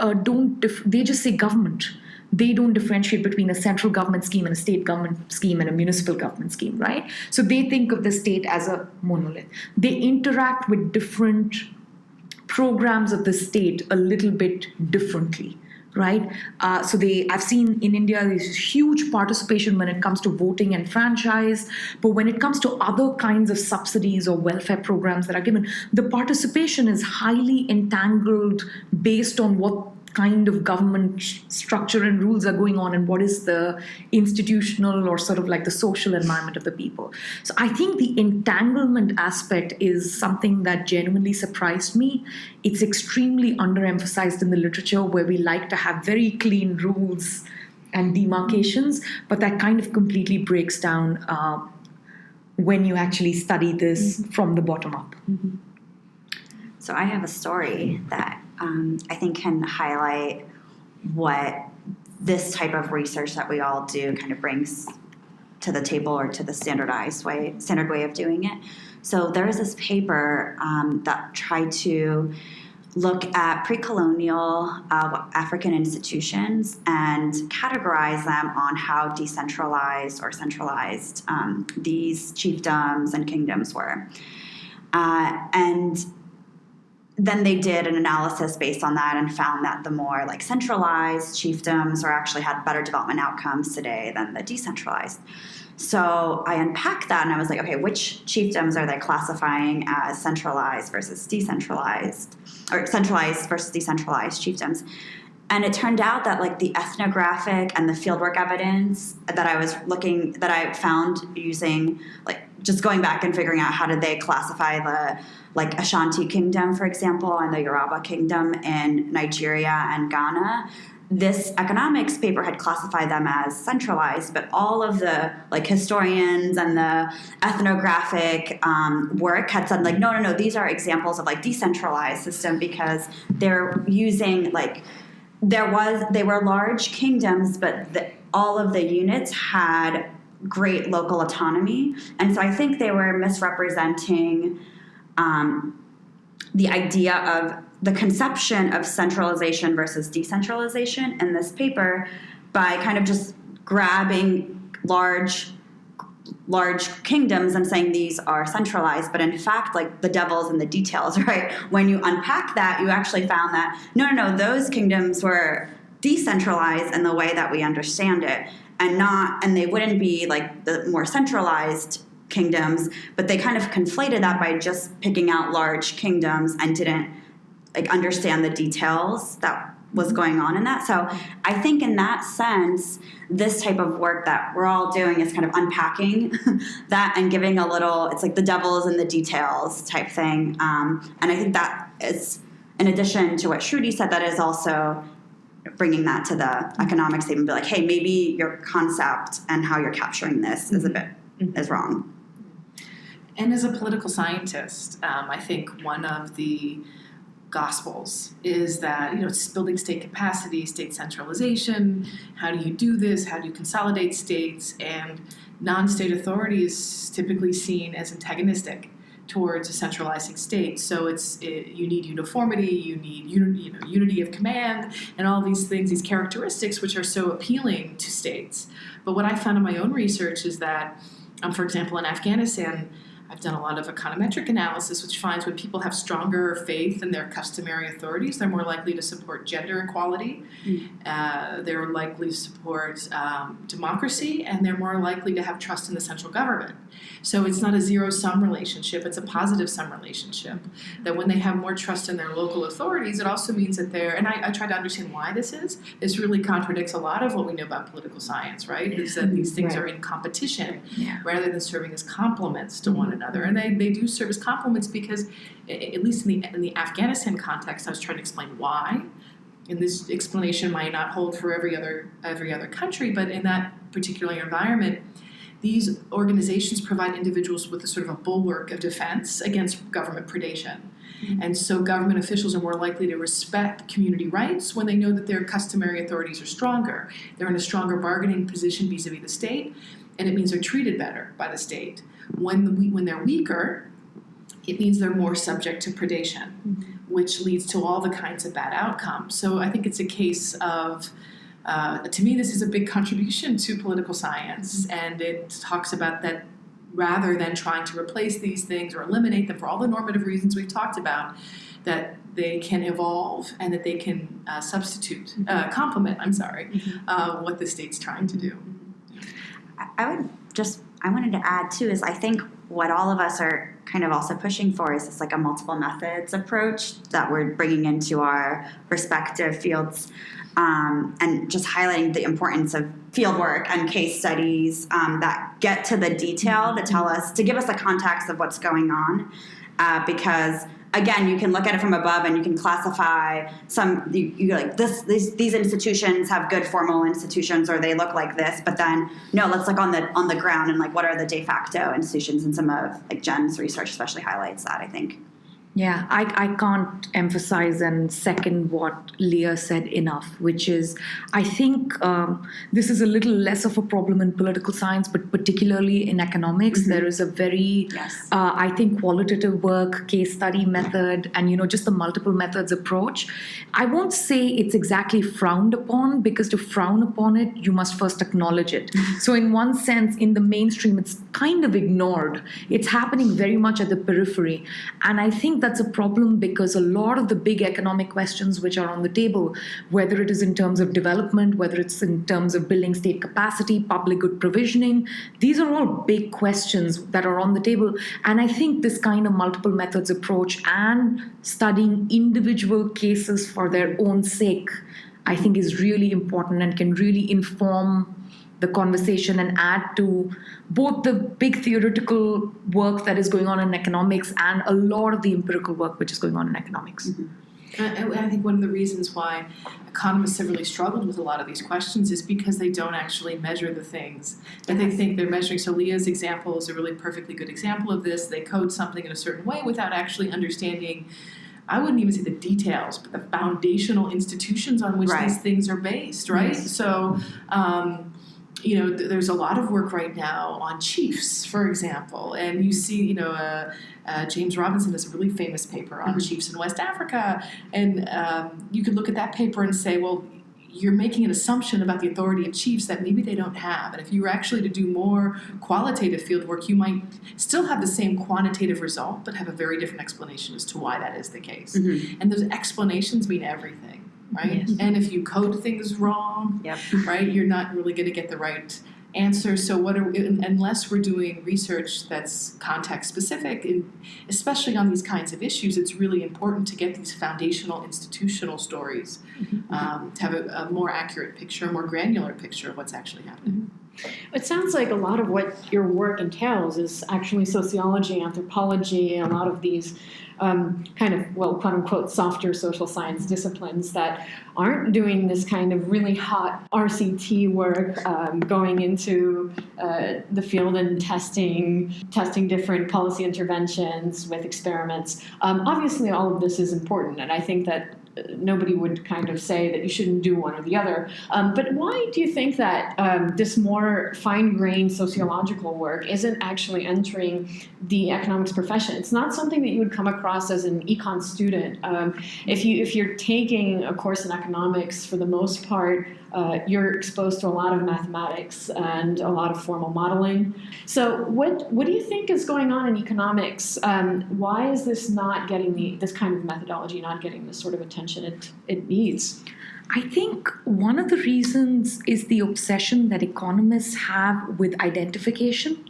they just say government. They don't differentiate between a central government scheme and a state government scheme and a municipal government scheme, right? So they think of the state as a monolith. They interact with different programs of the state a little bit differently. Right? I've seen in India, there's huge participation when it comes to voting and franchise, but when it comes to other kinds of subsidies or welfare programs that are given, the participation is highly entangled based on what kind of government structure and rules are going on and what is the institutional or sort of like the social environment of the people. So I think the entanglement aspect is something that genuinely surprised me. It's extremely underemphasized in the literature, where we like to have very clean rules and demarcations, but that kind of completely breaks down when you actually study this from the bottom up. Mm-hmm. So I have a story that I think can highlight what this type of research that we all do kind of brings to the table, or to the standard way of doing it. So there is this paper that tried to look at pre-colonial African institutions and categorize them on how decentralized or centralized these chiefdoms and kingdoms were. And then they did an analysis based on that and found that the more like centralized chiefdoms actually had better development outcomes today than the decentralized. So I unpacked that and I was like, okay, which chiefdoms are they classifying as centralized versus decentralized, or centralized versus decentralized chiefdoms? And it turned out that like the ethnographic and the fieldwork evidence that I found using, like just going back and figuring out how did they classify the like Ashanti Kingdom, for example, and the Yoruba Kingdom in Nigeria and Ghana, this economics paper had classified them as centralized, but all of the like historians and the ethnographic work had said like, no, these are examples of like decentralized system, because they're using like, they were large kingdoms, but all of the units had great local autonomy. And so I think they were misrepresenting the idea of the conception of centralization versus decentralization in this paper by kind of just grabbing large kingdoms and saying these are centralized, but in fact, like the devil's in the details, right? When you unpack that, you actually found that no, those kingdoms were decentralized in the way that we understand it, and they wouldn't be like the more centralized kingdoms, but they kind of conflated that by just picking out large kingdoms and didn't like understand the details that was going on in that. So I think in that sense, this type of work that we're all doing is kind of unpacking that and giving a little, it's like the devil is in the details type thing. And I think that is, in addition to what Shruti said, that is also bringing that to the economic statement, be like, hey, maybe your concept and how you're capturing this is a bit, is wrong. And as a political scientist, I think one of the gospels is that, it's building state capacity, state centralization. How do you do this? How do you consolidate states? And non-state authority is typically seen as antagonistic towards a centralizing state. So you need uniformity, you need unity of command, and all these things, these characteristics which are so appealing to states. But what I found in my own research is that, for example, in Afghanistan, I've done a lot of econometric analysis, which finds when people have stronger faith in their customary authorities, they're more likely to support gender equality, they're likely to support democracy, and they're more likely to have trust in the central government. So it's not a zero-sum relationship, it's a positive-sum relationship. That when they have more trust in their local authorities, it also means that they're, and I try to understand why this is. This really contradicts a lot of what we know about political science, right? Is that these things are in competition rather than serving as complements to one another. And they do serve as complements because, at least in the Afghanistan context, I was trying to explain why. And this explanation might not hold for every other country, but in that particular environment, these organizations provide individuals with a sort of a bulwark of defense against government predation. And so government officials are more likely to respect community rights when they know that their customary authorities are stronger. They're in a stronger bargaining position vis-a-vis the state, and it means they're treated better by the state. When they're weaker, it means they're more subject to predation, which leads to all the kinds of bad outcomes. So I think it's a case of, to me, this is a big contribution to political science, and it talks about that rather than trying to replace these things or eliminate them for all the normative reasons we've talked about, that they can evolve and that they can complement, what the state's trying to do. I wanted to add too, is I think what all of us are kind of also pushing for is this like a multiple methods approach that we're bringing into our respective fields, and just highlighting the importance of fieldwork and case studies that get to the detail to give us the context of what's going on, because again, you can look at it from above and you can classify these institutions have good formal institutions or they look like this, but then no, let's look on the ground and like what are the de facto institutions, and some of like Jen's research especially highlights that, I think. Yeah, I can't emphasize and second what Liya said enough, which is I think this is a little less of a problem in political science, but particularly in economics. There is a very, I think, qualitative work, case study method, and just the multiple methods approach. I won't say it's exactly frowned upon, because to frown upon it, you must first acknowledge it. So in one sense, in the mainstream, it's kind of ignored. It's happening very much at the periphery. And I think that's a problem because a lot of the big economic questions which are on the table, whether it is in terms of development, whether it's in terms of building state capacity, public good provisioning, these are all big questions that are on the table. And I think this kind of multiple methods approach and studying individual cases for their own sake, I think is really important and can really inform the conversation and add to both the big theoretical work that is going on in economics and a lot of the empirical work which is going on in economics. I think one of the reasons why economists have really struggled with a lot of these questions is because they don't actually measure the things that they think they're measuring. So Liya's example is a really perfectly good example of this. They code something in a certain way without actually understanding, I wouldn't even say the details, but the foundational institutions on which these things are based, right? Yes. So, there's a lot of work right now on chiefs, for example, and you see, James Robinson has a really famous paper on chiefs in West Africa, and you could look at that paper and say, well, you're making an assumption about the authority of chiefs that maybe they don't have, and if you were actually to do more qualitative field work, you might still have the same quantitative result, but have a very different explanation as to why that is the case. And those explanations mean everything. Right? Yes. And if you code things wrong, right, you're not really going to get the right answer. So unless we're doing research that's context specific, especially on these kinds of issues, it's really important to get these foundational institutional stories to have a more accurate picture, a more granular picture of what's actually happening. It sounds like a lot of what your work entails is actually sociology, anthropology, a lot of these kind of, well, quote unquote, softer social science disciplines that aren't doing this kind of really hot RCT work, going into the field and testing different policy interventions with experiments. Obviously, all of this is important, and I think that nobody would kind of say that you shouldn't do one or the other. But why do you think that this more fine-grained sociological work isn't actually entering the economics profession? It's not something that you would come across as an econ student. If you're taking a course in economics, for the most part, you're exposed to a lot of mathematics and a lot of formal modeling. So what do you think is going on in economics? Why is this not getting this kind of methodology not getting the sort of attention it needs? I think one of the reasons is the obsession that economists have with identification,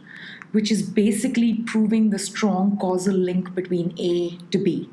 which is basically proving the strong causal link between A to B,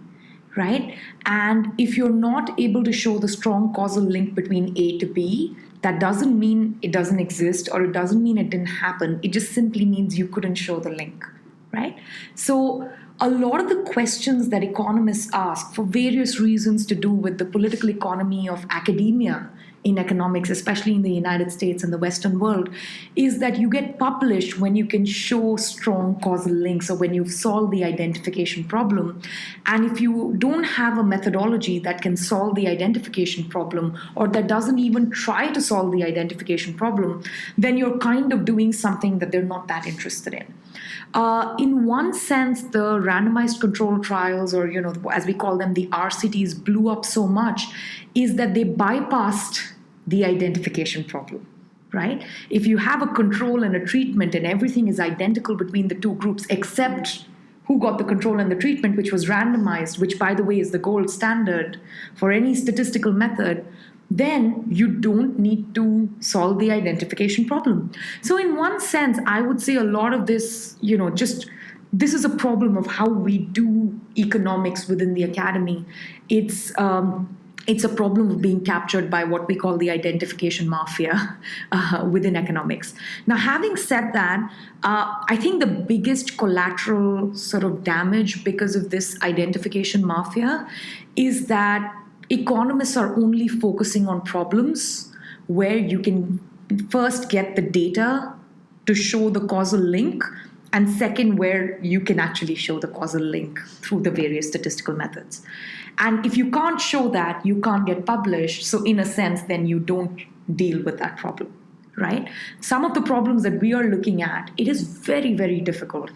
right? And if you're not able to show the strong causal link between A to B, that doesn't mean it doesn't exist, or it doesn't mean it didn't happen. It just simply means you couldn't show the link, right? So a lot of the questions that economists ask, for various reasons to do with the political economy of academia in economics, especially in the United States and the Western world, is that you get published when you can show strong causal links, or when you've solved the identification problem. And if you don't have a methodology that can solve the identification problem, or that doesn't even try to solve the identification problem, then you're kind of doing something that they're not that interested in. In one sense, the randomized control trials, or as we call them, the RCTs, blew up so much is that they bypassed the identification problem, right? If you have a control and a treatment and everything is identical between the two groups except who got the control and the treatment, which was randomized, which, by the way, is the gold standard for any statistical method, then you don't need to solve the identification problem. So in one sense, I would say a lot of this, this is a problem of how we do economics within the academy. It's a problem of being captured by what we call the identification mafia within economics. Now, having said that, I think the biggest collateral sort of damage because of this identification mafia is that economists are only focusing on problems where you can first get the data to show the causal link, and second, where you can actually show the causal link through the various statistical methods. And if you can't show that, you can't get published. So in a sense, then you don't deal with that problem, right? Some of the problems that we are looking at, it is very, very difficult.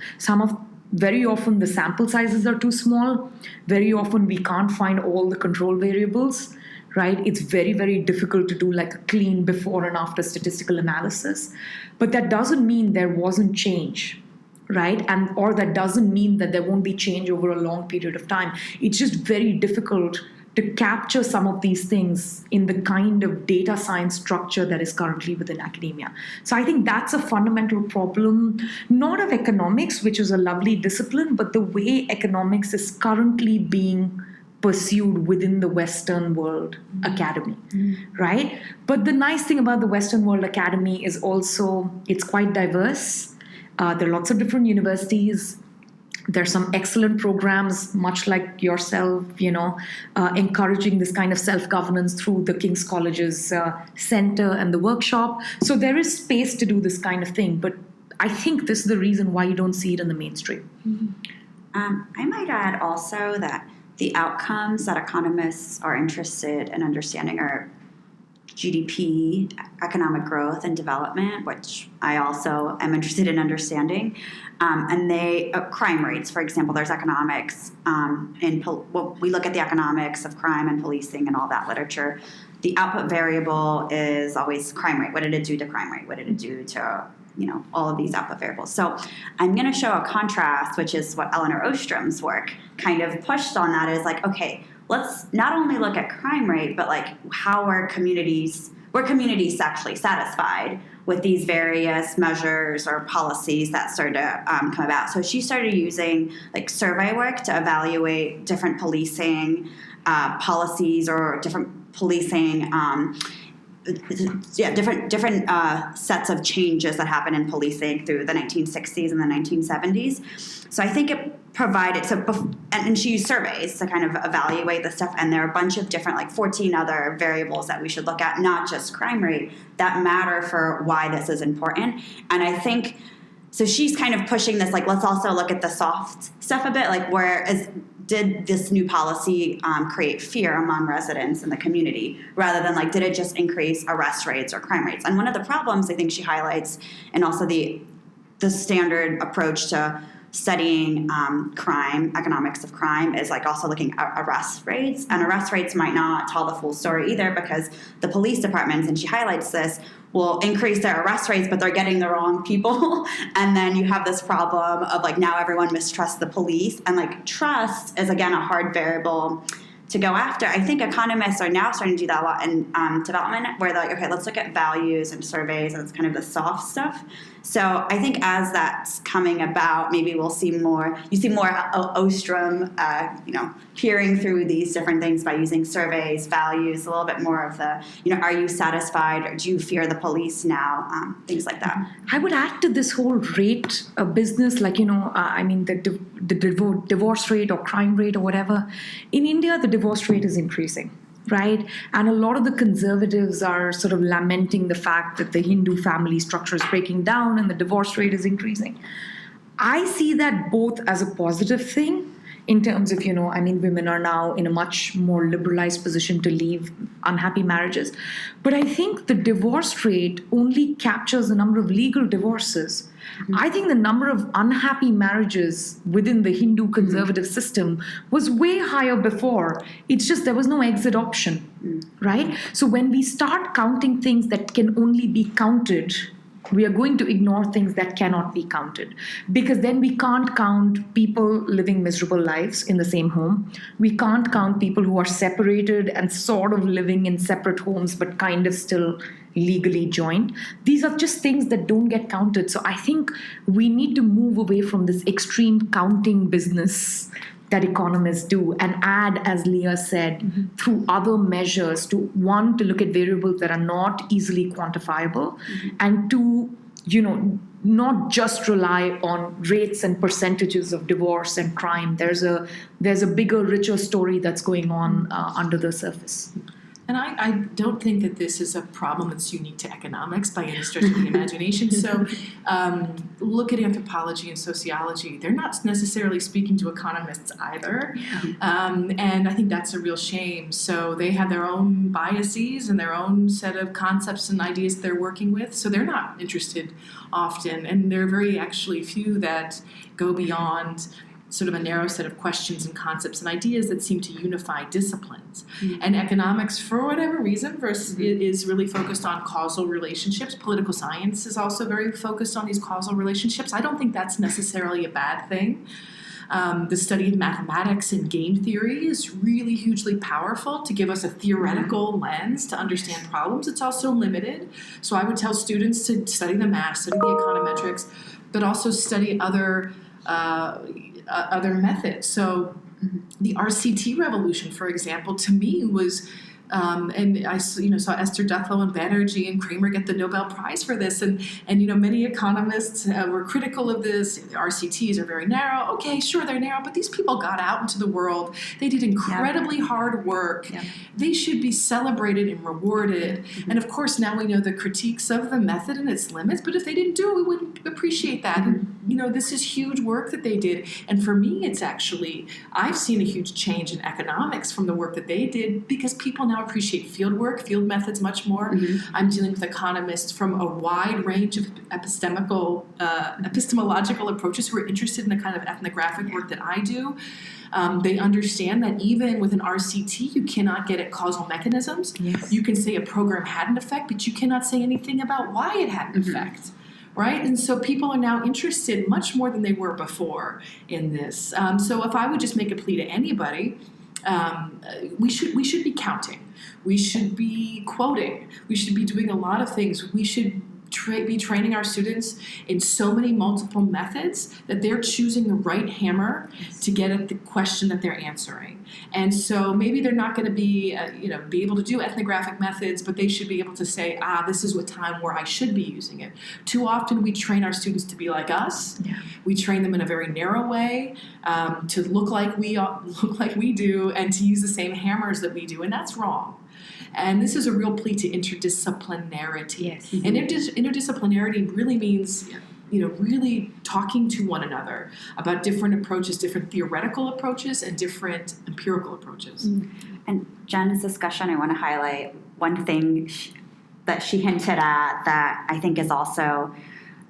Very often the sample sizes are too small. Very often we can't find all the control variables, right? It's very, very difficult to do like a clean before and after statistical analysis. But that doesn't mean there wasn't change, right? Or that doesn't mean that there won't be change over a long period of time. It's just very difficult to capture some of these things in the kind of data science structure that is currently within academia. So I think that's a fundamental problem, not of economics, which is a lovely discipline, but the way economics is currently being pursued within the Western World Academy, right? But the nice thing about the Western World Academy is also it's quite diverse. There are lots of different universities. There's some excellent programs, much like yourself, encouraging this kind of self-governance through the King's College's center and the workshop. So there is space to do this kind of thing. But I think this is the reason why you don't see it in the mainstream. I might add also that the outcomes that economists are interested in understanding are GDP, economic growth and development, which I also am interested in understanding. And crime rates, for example, there's economics. We look at the economics of crime and policing and all that literature. The output variable is always crime rate. What did it do to crime rate? What did it do to all of these output variables? So I'm going to show a contrast, which is what Eleanor Ostrom's work kind of pushed on. That is like, okay, let's not only look at crime rate, but like how were communities actually satisfied with these various measures or policies that started to come about. So she started using like survey work to evaluate different policing policies or different policing different sets of changes that happened in policing through the 1960s and the 1970s. So I think it provided, and she used surveys to kind of evaluate the stuff, and there are a bunch of different, like 14 other variables that we should look at, not just crime rate, that matter for why this is important. And I think so she's kind of pushing this, like, let's also look at the soft stuff a bit, like did this new policy create fear among residents in the community rather than like, did it just increase arrest rates or crime rates? And one of the problems I think she highlights, and also the standard approach to studying crime, economics of crime, is like also looking at arrest rates. And arrest rates might not tell the full story either, because the police departments, and she highlights this, will increase their arrest rates, but they're getting the wrong people. And then you have this problem of like, now everyone mistrusts the police. And like, trust is, again, a hard variable to go after. I think economists are now starting to do that a lot in development, where they're like, okay, let's look at values and surveys, and it's kind of the soft stuff. So I think as that's coming about, maybe we'll see more, you see more Ostrom, peering through these different things by using surveys, values, a little bit more of the, are you satisfied, or do you fear the police now, things like that. I would add to this whole rate business, like, the divorce rate or crime rate or whatever. In India, the divorce rate is increasing, right? And a lot of the conservatives are sort of lamenting the fact that the Hindu family structure is breaking down and the divorce rate is increasing. I see that both as a positive thing, in terms of, women are now in a much more liberalized position to leave unhappy marriages. But I think the divorce rate only captures the number of legal divorces. Mm-hmm. I think the number of unhappy marriages within the Hindu conservative system was way higher before. It's just there was no exit option, right? So when we start counting things that can only be counted, we are going to ignore things that cannot be counted, because then we can't count people living miserable lives in the same home. We can't count people who are separated and sort of living in separate homes but kind of still legally joined. These are just things that don't get counted. So I think we need to move away from this extreme counting business that economists do, and add, as Liya said, through other measures, to one, to look at variables that are not easily quantifiable, and two, not just rely on rates and percentages of divorce and crime. There's a bigger, richer story that's going on under the surface. And I don't think that this is a problem that's unique to economics by any stretch of the imagination. So look at anthropology and sociology. They're not necessarily speaking to economists either. And I think that's a real shame. So they have their own biases and their own set of concepts and ideas they're working with. So they're not interested often. And there are very actually few that go beyond sort of a narrow set of questions and concepts and ideas that seem to unify disciplines. And economics, for whatever reason, is really focused on causal relationships. Political science is also very focused on these causal relationships. I don't think that's necessarily a bad thing. The study of mathematics and game theory is really hugely powerful to give us a theoretical lens to understand problems. It's also limited. So I would tell students to study the math, study the econometrics, but also study other methods. So the RCT revolution, for example, to me was, and I saw Esther Duflo and Banerjee and Kramer get the Nobel Prize for this, and many economists were critical of this. The RCTs are very narrow. Okay, sure, they're narrow, but these people got out into the world. They did incredibly hard work. They should be celebrated and rewarded. And of course, now we know the critiques of the method and its limits, but if they didn't do it, we wouldn't appreciate that. And, this is huge work that they did. And for me, it's actually, I've seen a huge change in economics from the work that they did, because people now appreciate field work, field methods much more. I'm dealing with economists from a wide range of epistemological approaches who are interested in the kind of ethnographic work that I do. They understand that even with an RCT, you cannot get at causal mechanisms. You can say a program had an effect, but you cannot say anything about why it had an effect. Right? And so people are now interested much more than they were before in this. So if I would just make a plea to anybody, we should be counting. We should be quoting. We should be doing a lot of things. We should be training our students in so many multiple methods that they're choosing the right hammer to get at the question that they're answering. And so maybe they're not going to be able to do ethnographic methods, but they should be able to say, this is a time where I should be using it. Too often we train our students to be like us. We train them in a very narrow way, to look like we do, and to use the same hammers that we do, and that's wrong. And this is a real plea to interdisciplinarity. And interdisciplinarity really means really talking to one another about different approaches, different theoretical approaches, and different empirical approaches. And Jen's discussion, I want to highlight one thing that she hinted at that I think is also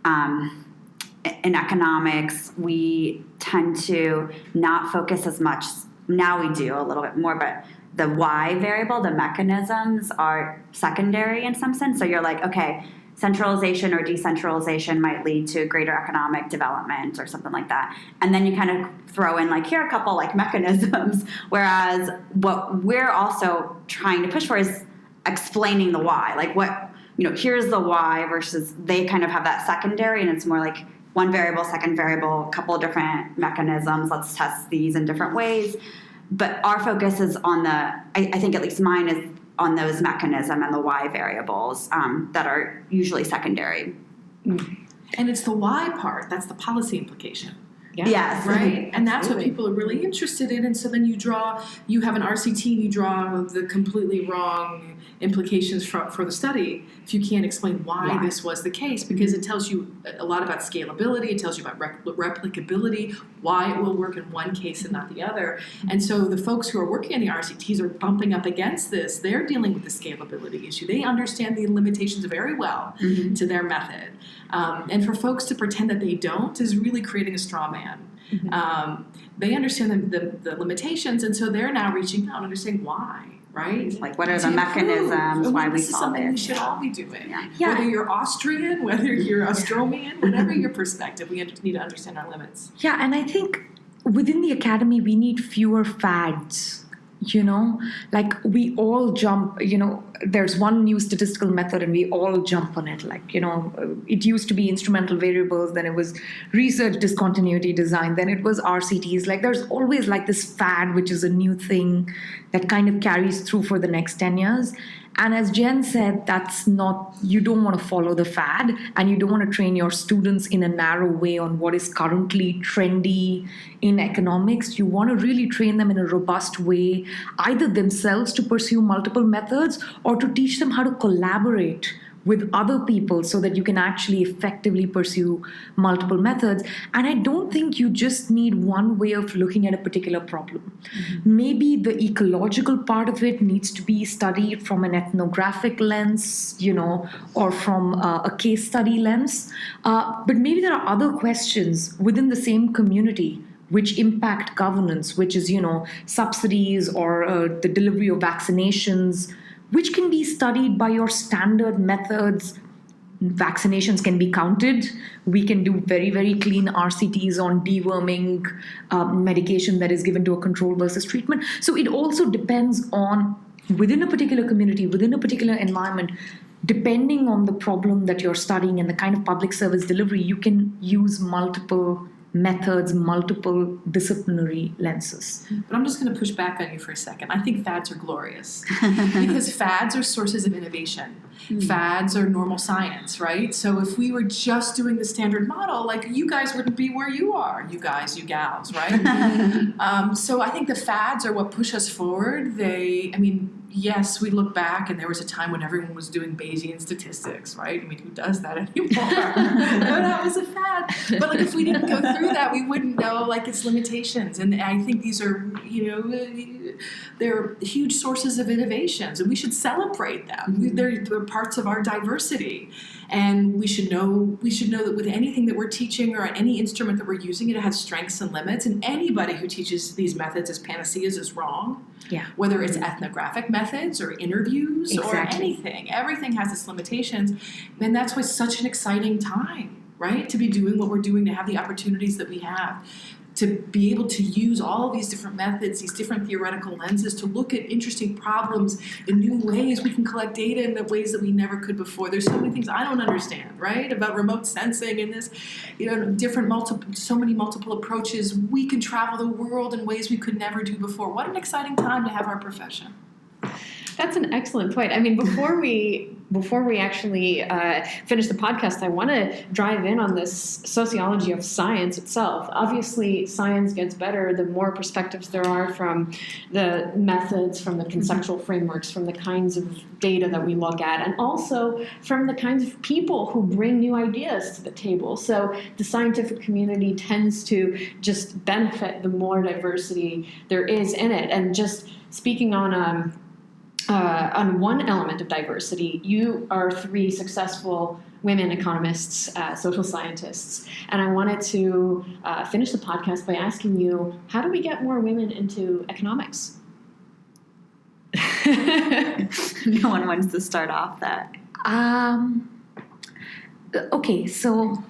in economics, we tend to not focus as much. Now we do a little bit more, but the why variable, the mechanisms are secondary in some sense. So you're like, okay, centralization or decentralization might lead to greater economic development or something like that. And then you kind of throw in like, here are a couple like mechanisms. Whereas what we're also trying to push for is explaining the why. Like what, here's the why versus they kind of have that secondary, and it's more like one variable, second variable, a couple of different mechanisms. Let's test these in different ways. But our focus is on I think at least mine is on those mechanism and the why variables that are usually secondary. And it's the why part, that's the policy implication. Yeah. Yes. Right? And that's what people are really interested in. And so then you have an RCT, and you draw the completely wrong implications for the study if you can't explain why this was the case, because it tells you a lot about scalability, it tells you about replicability, why it will work in one case and not the other. And so the folks who are working on the RCTs are bumping up against this. They're dealing with the scalability issue. They understand the limitations very well to their method. And for folks to pretend that they don't is really creating a straw man. They understand the limitations, and so they're now reaching out and understanding why, right? Like what are the mechanisms, why we This is solve something we it. should all be doing. Yeah. Whether you're Austrian, whether you're Austromian, whatever your perspective, we need to understand our limits. Yeah, and I think within the academy, we need fewer fads. Like we all jump, there's one new statistical method and we all jump on it. Like, it used to be instrumental variables, then it was research discontinuity design, then it was RCTs. Like there's always like this fad, which is a new thing that kind of carries through for the next 10 years. And as Jen said, you don't want to follow the fad, and you don't want to train your students in a narrow way on what is currently trendy in economics. You want to really train them in a robust way, either themselves to pursue multiple methods or to teach them how to collaborate with other people so that you can actually effectively pursue multiple methods. And I don't think you just need one way of looking at a particular problem. Maybe the ecological part of it needs to be studied from an ethnographic lens, or from a case study lens. But maybe there are other questions within the same community which impact governance, which is, subsidies or the delivery of vaccinations, which can be studied by your standard methods. Vaccinations can be counted. We can do very, very clean RCTs on deworming medication that is given to a control versus treatment. So it also depends on, within a particular community, within a particular environment, depending on the problem that you're studying and the kind of public service delivery, you can use multiple methods, multiple disciplinary lenses. But I'm just going to push back on you for a second. I think fads are glorious because fads are sources of innovation. Fads are normal science, right? So if we were just doing the standard model, like you guys wouldn't be where you are, you guys, you gals, right? So I think the fads are what push us forward. Yes, we look back and there was a time when everyone was doing Bayesian statistics, right? Who does that anymore? That was a fad. But if we didn't go through that, we wouldn't know its limitations. And I think these are, they're huge sources of innovations, and we should celebrate them. They're parts of our diversity. And we should know that with anything that we're teaching or any instrument that we're using, it has strengths and limits. And anybody who teaches these methods as panaceas is wrong. Yeah. Whether it's ethnographic methods or interviews or anything. Everything has its limitations. And that's why it's such an exciting time, right? To be doing what we're doing, to have the opportunities that we have, to be able to use all of these different methods, these different theoretical lenses, to look at interesting problems in new ways. We can collect data in the ways that we never could before. There's so many things I don't understand, right? About remote sensing and this, so many multiple approaches. We can travel the world in ways we could never do before. What an exciting time to have our profession. That's an excellent point. I mean, before we actually finish the podcast, I want to drive in on this sociology of science itself. Obviously, science gets better the more perspectives there are from the methods, from the conceptual frameworks, from the kinds of data that we look at, and also from the kinds of people who bring new ideas to the table. So the scientific community tends to just benefit the more diversity there is in it. And just speaking on one element of diversity, you are 3 successful women economists, social scientists, and I wanted to finish the podcast by asking you, how do we get more women into economics? No one wants to start off that. Okay, so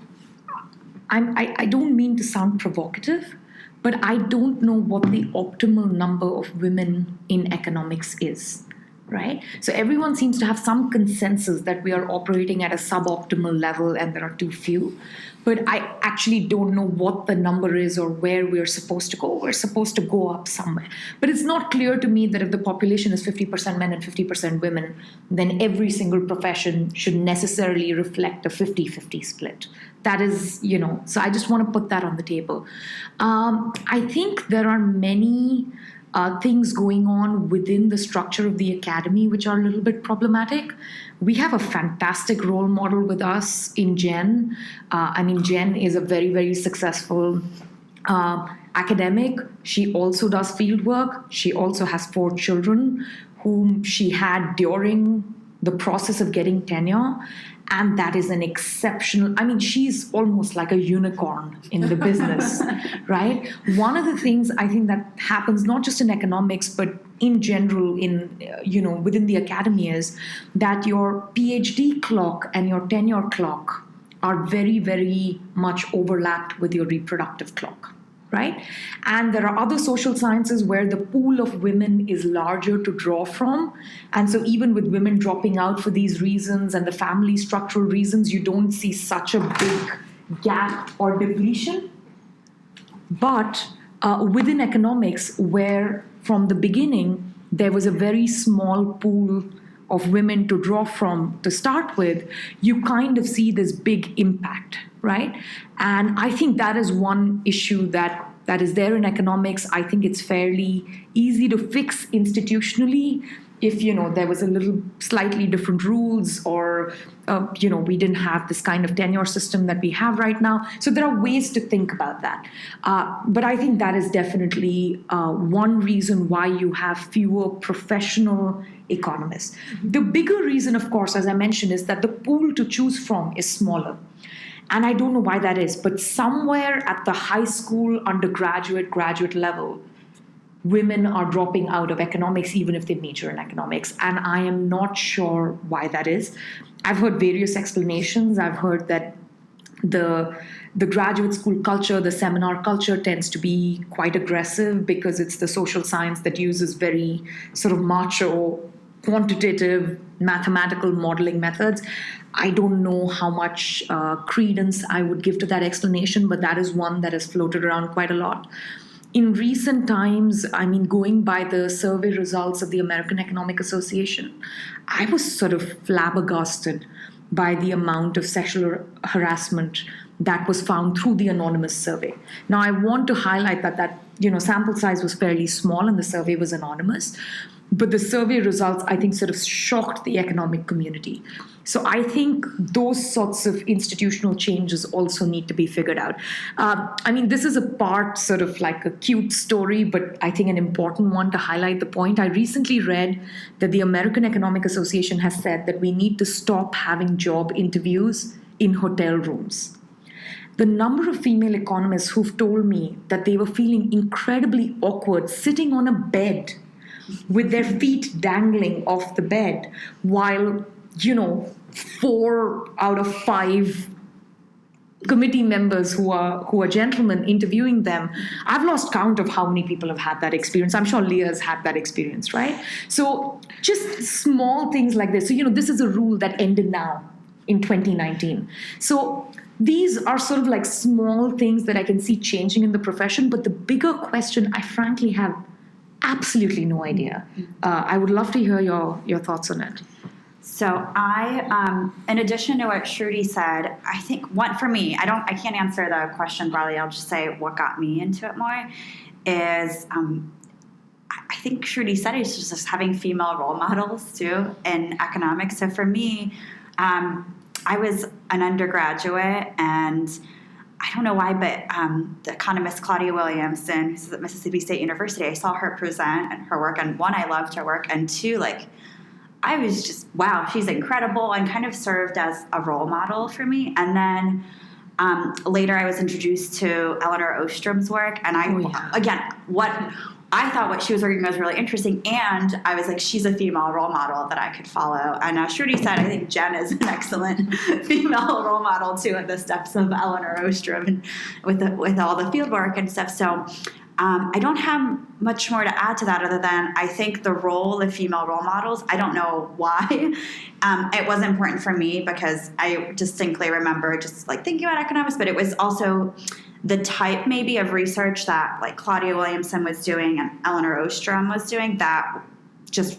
I don't mean to sound provocative, but I don't know what the optimal number of women in economics is. Right? So everyone seems to have some consensus that we are operating at a suboptimal level and there are too few. But I actually don't know what the number is or where we're supposed to go. We're supposed to go up somewhere. But it's not clear to me that if the population is 50% men and 50% women, then every single profession should necessarily reflect a 50-50 split. That is, so I just want to put that on the table. I think there are many things going on within the structure of the academy which are a little bit problematic. We have a fantastic role model with us in Jen. Jen is a very, very successful academic. She also does field work. She also has 4 children whom she had during the process of getting tenure. And that is an exceptional, she's almost like a unicorn in the business, right? One of the things I think that happens not just in economics, but in general within the academy is that your PhD clock and your tenure clock are very, very much overlapped with your reproductive clock. Right? And there are other social sciences where the pool of women is larger to draw from. And so even with women dropping out for these reasons and the family structural reasons, you don't see such a big gap or depletion. But within economics, where from the beginning, there was a very small pool of women to draw from to start with, you kind of see this big impact, right? And I think that is one issue that is there in economics. I think it's fairly easy to fix institutionally if, there was a little slightly different rules or, we didn't have this kind of tenure system that we have right now. So there are ways to think about that. But I think that is definitely one reason why you have fewer professional economists. The bigger reason, of course, as I mentioned, is that the pool to choose from is smaller. And I don't know why that is, but somewhere at the high school, undergraduate, graduate level, women are dropping out of economics even if they major in economics. And I am not sure why that is. I've heard various explanations. I've heard that the graduate school culture, the seminar culture tends to be quite aggressive because it's the social science that uses very sort of macho, quantitative, mathematical modeling methods. I don't know how much credence I would give to that explanation, but that is one that has floated around quite a lot. In recent times, going by the survey results of the American Economic Association, I was sort of flabbergasted by the amount of sexual harassment that was found through the anonymous survey. Now, I want to highlight that sample size was fairly small and the survey was anonymous. But the survey results, I think, sort of shocked the economic community. So I think those sorts of institutional changes also need to be figured out. This is a part sort of like a cute story, but I think an important one to highlight the point. I recently read that the American Economic Association has said that we need to stop having job interviews in hotel rooms. The number of female economists who've told me that they were feeling incredibly awkward sitting on a bed with their feet dangling off the bed while, 4 out of 5 committee members who are gentlemen interviewing them. I've lost count of how many people have had that experience. I'm sure Liya's had that experience, right? So just small things like this. So, this is a rule that ended now in 2019. So these are sort of like small things that I can see changing in the profession. But the bigger question I frankly have absolutely no idea. I would love to hear your thoughts on it. So I, in addition to what Shruti said, I think for me, I can't answer the question broadly. I'll just say what got me into it more is, I think Shruti said it's just having female role models too in economics. So for me, I was an undergraduate, and I don't know why, but the economist Claudia Williamson, who's at Mississippi State University, I saw her present and her work, and one, I loved her work, and two, like, I was just, wow, she's incredible, and kind of served as a role model for me. And then later I was introduced to Eleanor Ostrom's work, and I thought what she was working on was really interesting, and I was like, she's a female role model that I could follow. And Shruti said, I think Jen is an excellent female role model too, in the steps of Eleanor Ostrom and with all the field work and stuff. So I don't have much more to add to that other than I think the role of female role models, I don't know why. It was important for me because I distinctly remember just like thinking about economics, but it was also the type maybe of research that like Claudia Williamson was doing and Eleanor Ostrom was doing that just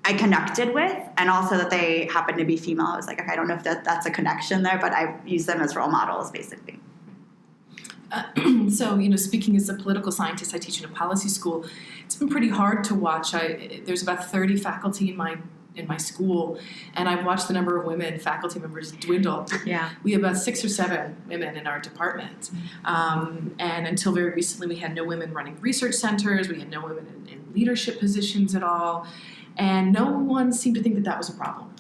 I connected with, and also that they happened to be female. I was like, okay, I don't know if that's a connection there, but I use them as role models basically. So, speaking as a political scientist, I teach in a policy school. It's been pretty hard to watch. There's about 30 faculty in my school, and I've watched the number of women faculty members dwindle. Yeah. We have about 6 or 7 women in our department. And until very recently, we had no women running research centers. We had no women in leadership positions at all. And no one seemed to think that was a problem.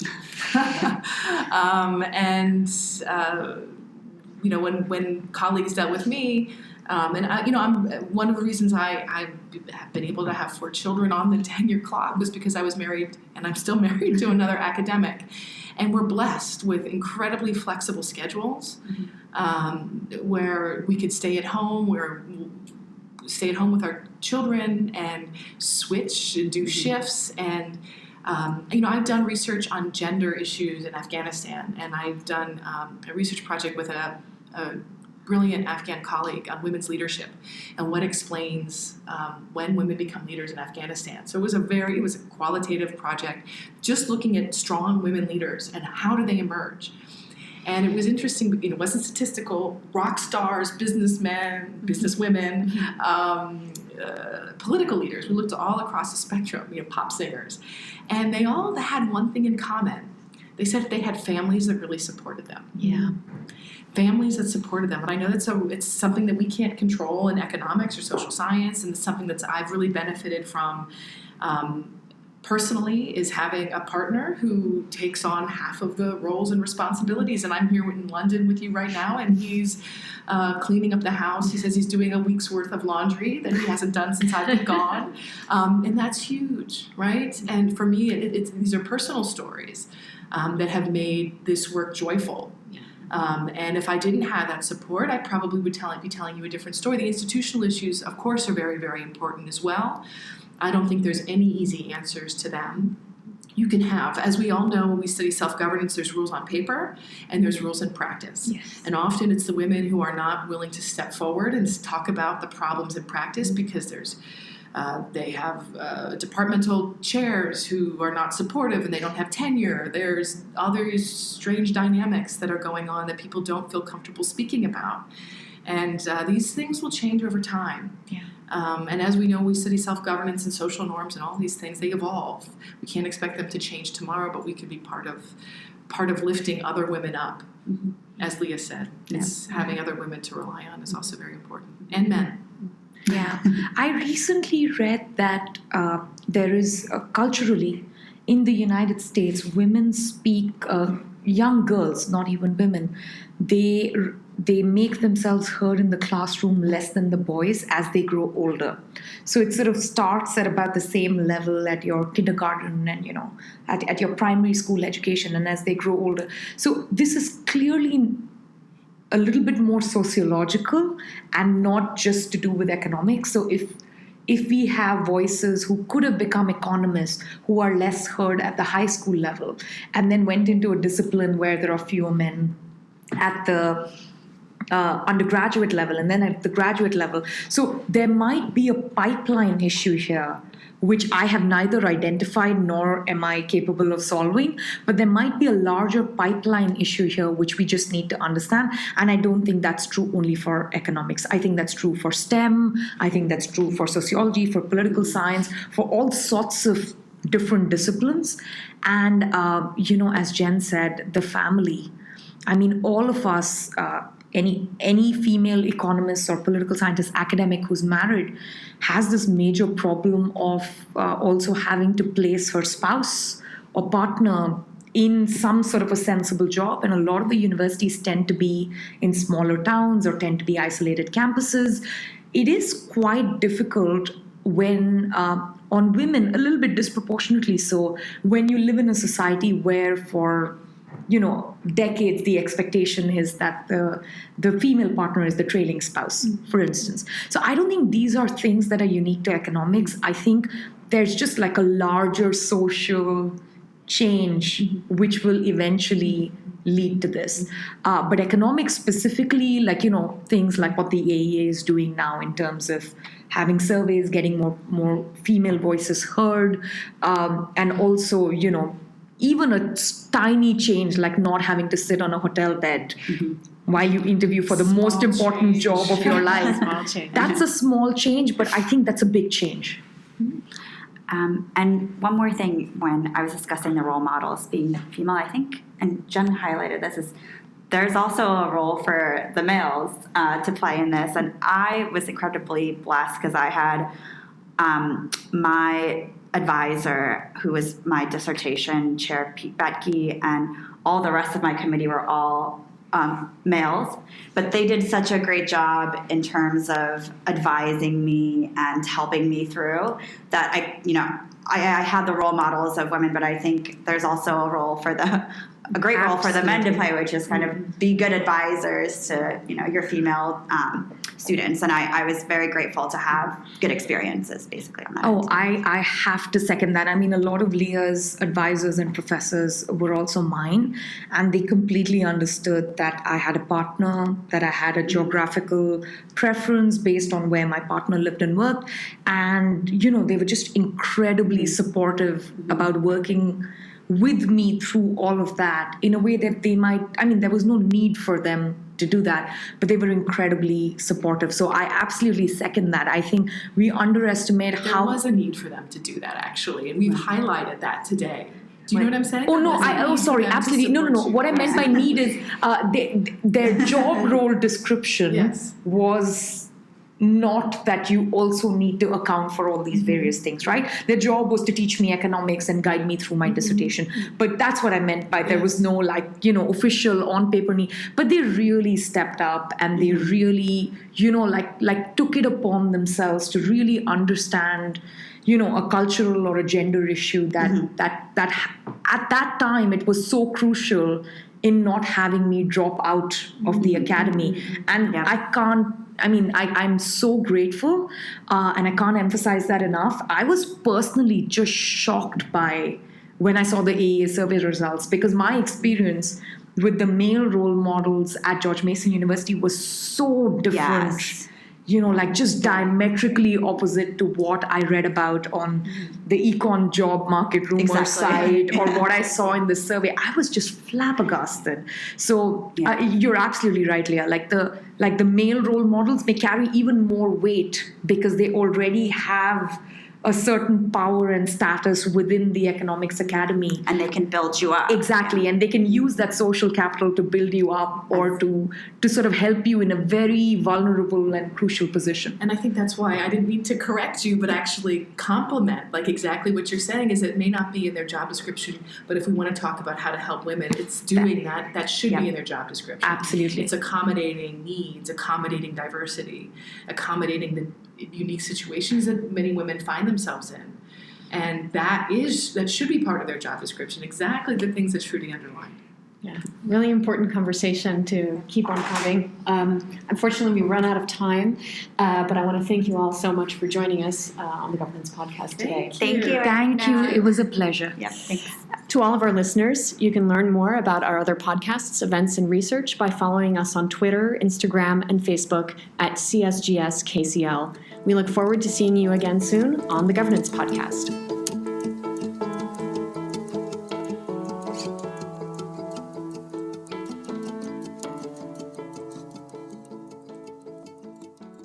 When colleagues dealt with me, I'm one of the reasons I've been able to have 4 children on the tenure clock was because I was married, and I'm still married to another academic, and we're blessed with incredibly flexible schedules, where we could stay at home, with our children and switch and do shifts. And I've done research on gender issues in Afghanistan, and I've done a research project with a brilliant Afghan colleague on women's leadership and what explains when women become leaders in Afghanistan. So it was a qualitative project, just looking at strong women leaders and how do they emerge. And it was interesting, but it wasn't statistical. Rock stars, businessmen, businesswomen, political leaders. We looked all across the spectrum, pop singers. And they all had one thing in common. They said they had families that really supported them. Yeah. Families that supported them. And I know it's something that we can't control in economics or social science, and it's something that I've really benefited from personally, is having a partner who takes on half of the roles and responsibilities. And I'm here in London with you right now, and he's cleaning up the house. He says he's doing a week's worth of laundry that he hasn't done since I've been gone. And that's huge, right? And for me, these are personal stories that have made this work joyful. And if I didn't have that support, I probably would be telling you a different story. The institutional issues, of course, are very, very important as well. I don't think there's any easy answers to them. You can have, as we all know, when we study self-governance, there's rules on paper and there's rules in practice. Yes. And often it's the women who are not willing to step forward and talk about the problems in practice because they have departmental chairs who are not supportive and they don't have tenure. There's other strange dynamics that are going on that people don't feel comfortable speaking about. And these things will change over time. Yeah. And as we know, we study self-governance and social norms and all these things, they evolve. We can't expect them to change tomorrow, but we could be part of lifting other women up. Mm-hmm. As Liya said, it's having other women to rely on is also very important, and men. Yeah. I recently read that there is culturally in the United States, women speak, young girls, not even women, they make themselves heard in the classroom less than the boys as they grow older. So it sort of starts at about the same level at your kindergarten and, at your primary school education, and as they grow older. So this is clearly a little bit more sociological and not just to do with economics. So if we have voices who could have become economists who are less heard at the high school level and then went into a discipline where there are fewer men at the undergraduate level and then at the graduate level. So there might be a pipeline issue here, which I have neither identified nor am I capable of solving, but there might be a larger pipeline issue here, which we just need to understand. And I don't think that's true only for economics. I think that's true for STEM. I think that's true for sociology, for political science, for all sorts of different disciplines. And, as Jen said, the family. I mean, all of us, any female economist or political scientist, academic who's married has this major problem of also having to place her spouse or partner in some sort of a sensible job. And a lot of the universities tend to be in smaller towns or tend to be isolated campuses. It is quite difficult when on women, a little bit disproportionately so, when you live in a society where for decades, the expectation is that the female partner is the trailing spouse, for instance. So I don't think these are things that are unique to economics. I think there's just like a larger social change which will eventually lead to this. But economics specifically, things like what the AEA is doing now in terms of having surveys, getting more female voices heard, and also, even a tiny change like not having to sit on a hotel bed while you interview for the most important job of your life. Small change. That's a small change, but I think that's a big change. And one more thing, when I was discussing the role models being female, I think, and Jen highlighted this, is there's also a role for the males to play in this. And I was incredibly blessed because I had my advisor, who was my dissertation chair, Pete Betke, and all the rest of my committee were all males, but they did such a great job in terms of advising me and helping me through that I had the role models of women, but I think there's also a great role for the men to play, which is kind of be good advisors to your female students. And I was very grateful to have good experiences basically on that. Oh, I have to second that. I mean, a lot of Liya's advisors and professors were also mine, and they completely understood that I had a partner, that I had a geographical preference based on where my partner lived and worked. And, they were just incredibly supportive about working with me through all of that in a way that there was no need for them to do that, but they were incredibly supportive. So I absolutely second that. I think we underestimate There was a need for them to do that, actually, and we've highlighted that today. Do you know what I'm saying? Oh, no, sorry, absolutely. No. What I meant by need is their job role description was not that you also need to account for all these various things, right? Their job was to teach me economics and guide me through my dissertation. But that's what I meant by there was no official on paper need. But they really stepped up and they really, took it upon themselves to really understand, a cultural or a gender issue that at that time it was so crucial in not having me drop out of the academy. And I'm so grateful, and I can't emphasize that enough. I was personally just shocked by when I saw the AEA survey results, because my experience with the male role models at George Mason University was so different. Yes. Just diametrically opposite to what I read about on the econ job market rumor site or what I saw in the survey. I was just flabbergasted. So you're absolutely right, Liya. Like the male role models may carry even more weight because they already have a certain power and status within the economics academy. And they can build you up. Exactly. And they can use that social capital to build you up or to sort of help you in a very vulnerable and crucial position. And I think that's why I didn't mean to correct you, but actually compliment, exactly what you're saying is it may not be in their job description, but if we want to talk about how to help women, it's doing that should be in their job description. Absolutely. It's accommodating needs, accommodating diversity, accommodating the unique situations that many women find themselves in. And that should be part of their job description, exactly the things that Shruti underlined. Yeah, really important conversation to keep on having. Unfortunately, we run out of time, but I want to thank you all so much for joining us on the Governance Podcast today. Thank you. Thank you. It was a pleasure. Yep, thanks. To all of our listeners, you can learn more about our other podcasts, events, and research by following us on Twitter, Instagram, and Facebook at CSGS KCL. We look forward to seeing you again soon on the Governance Podcast.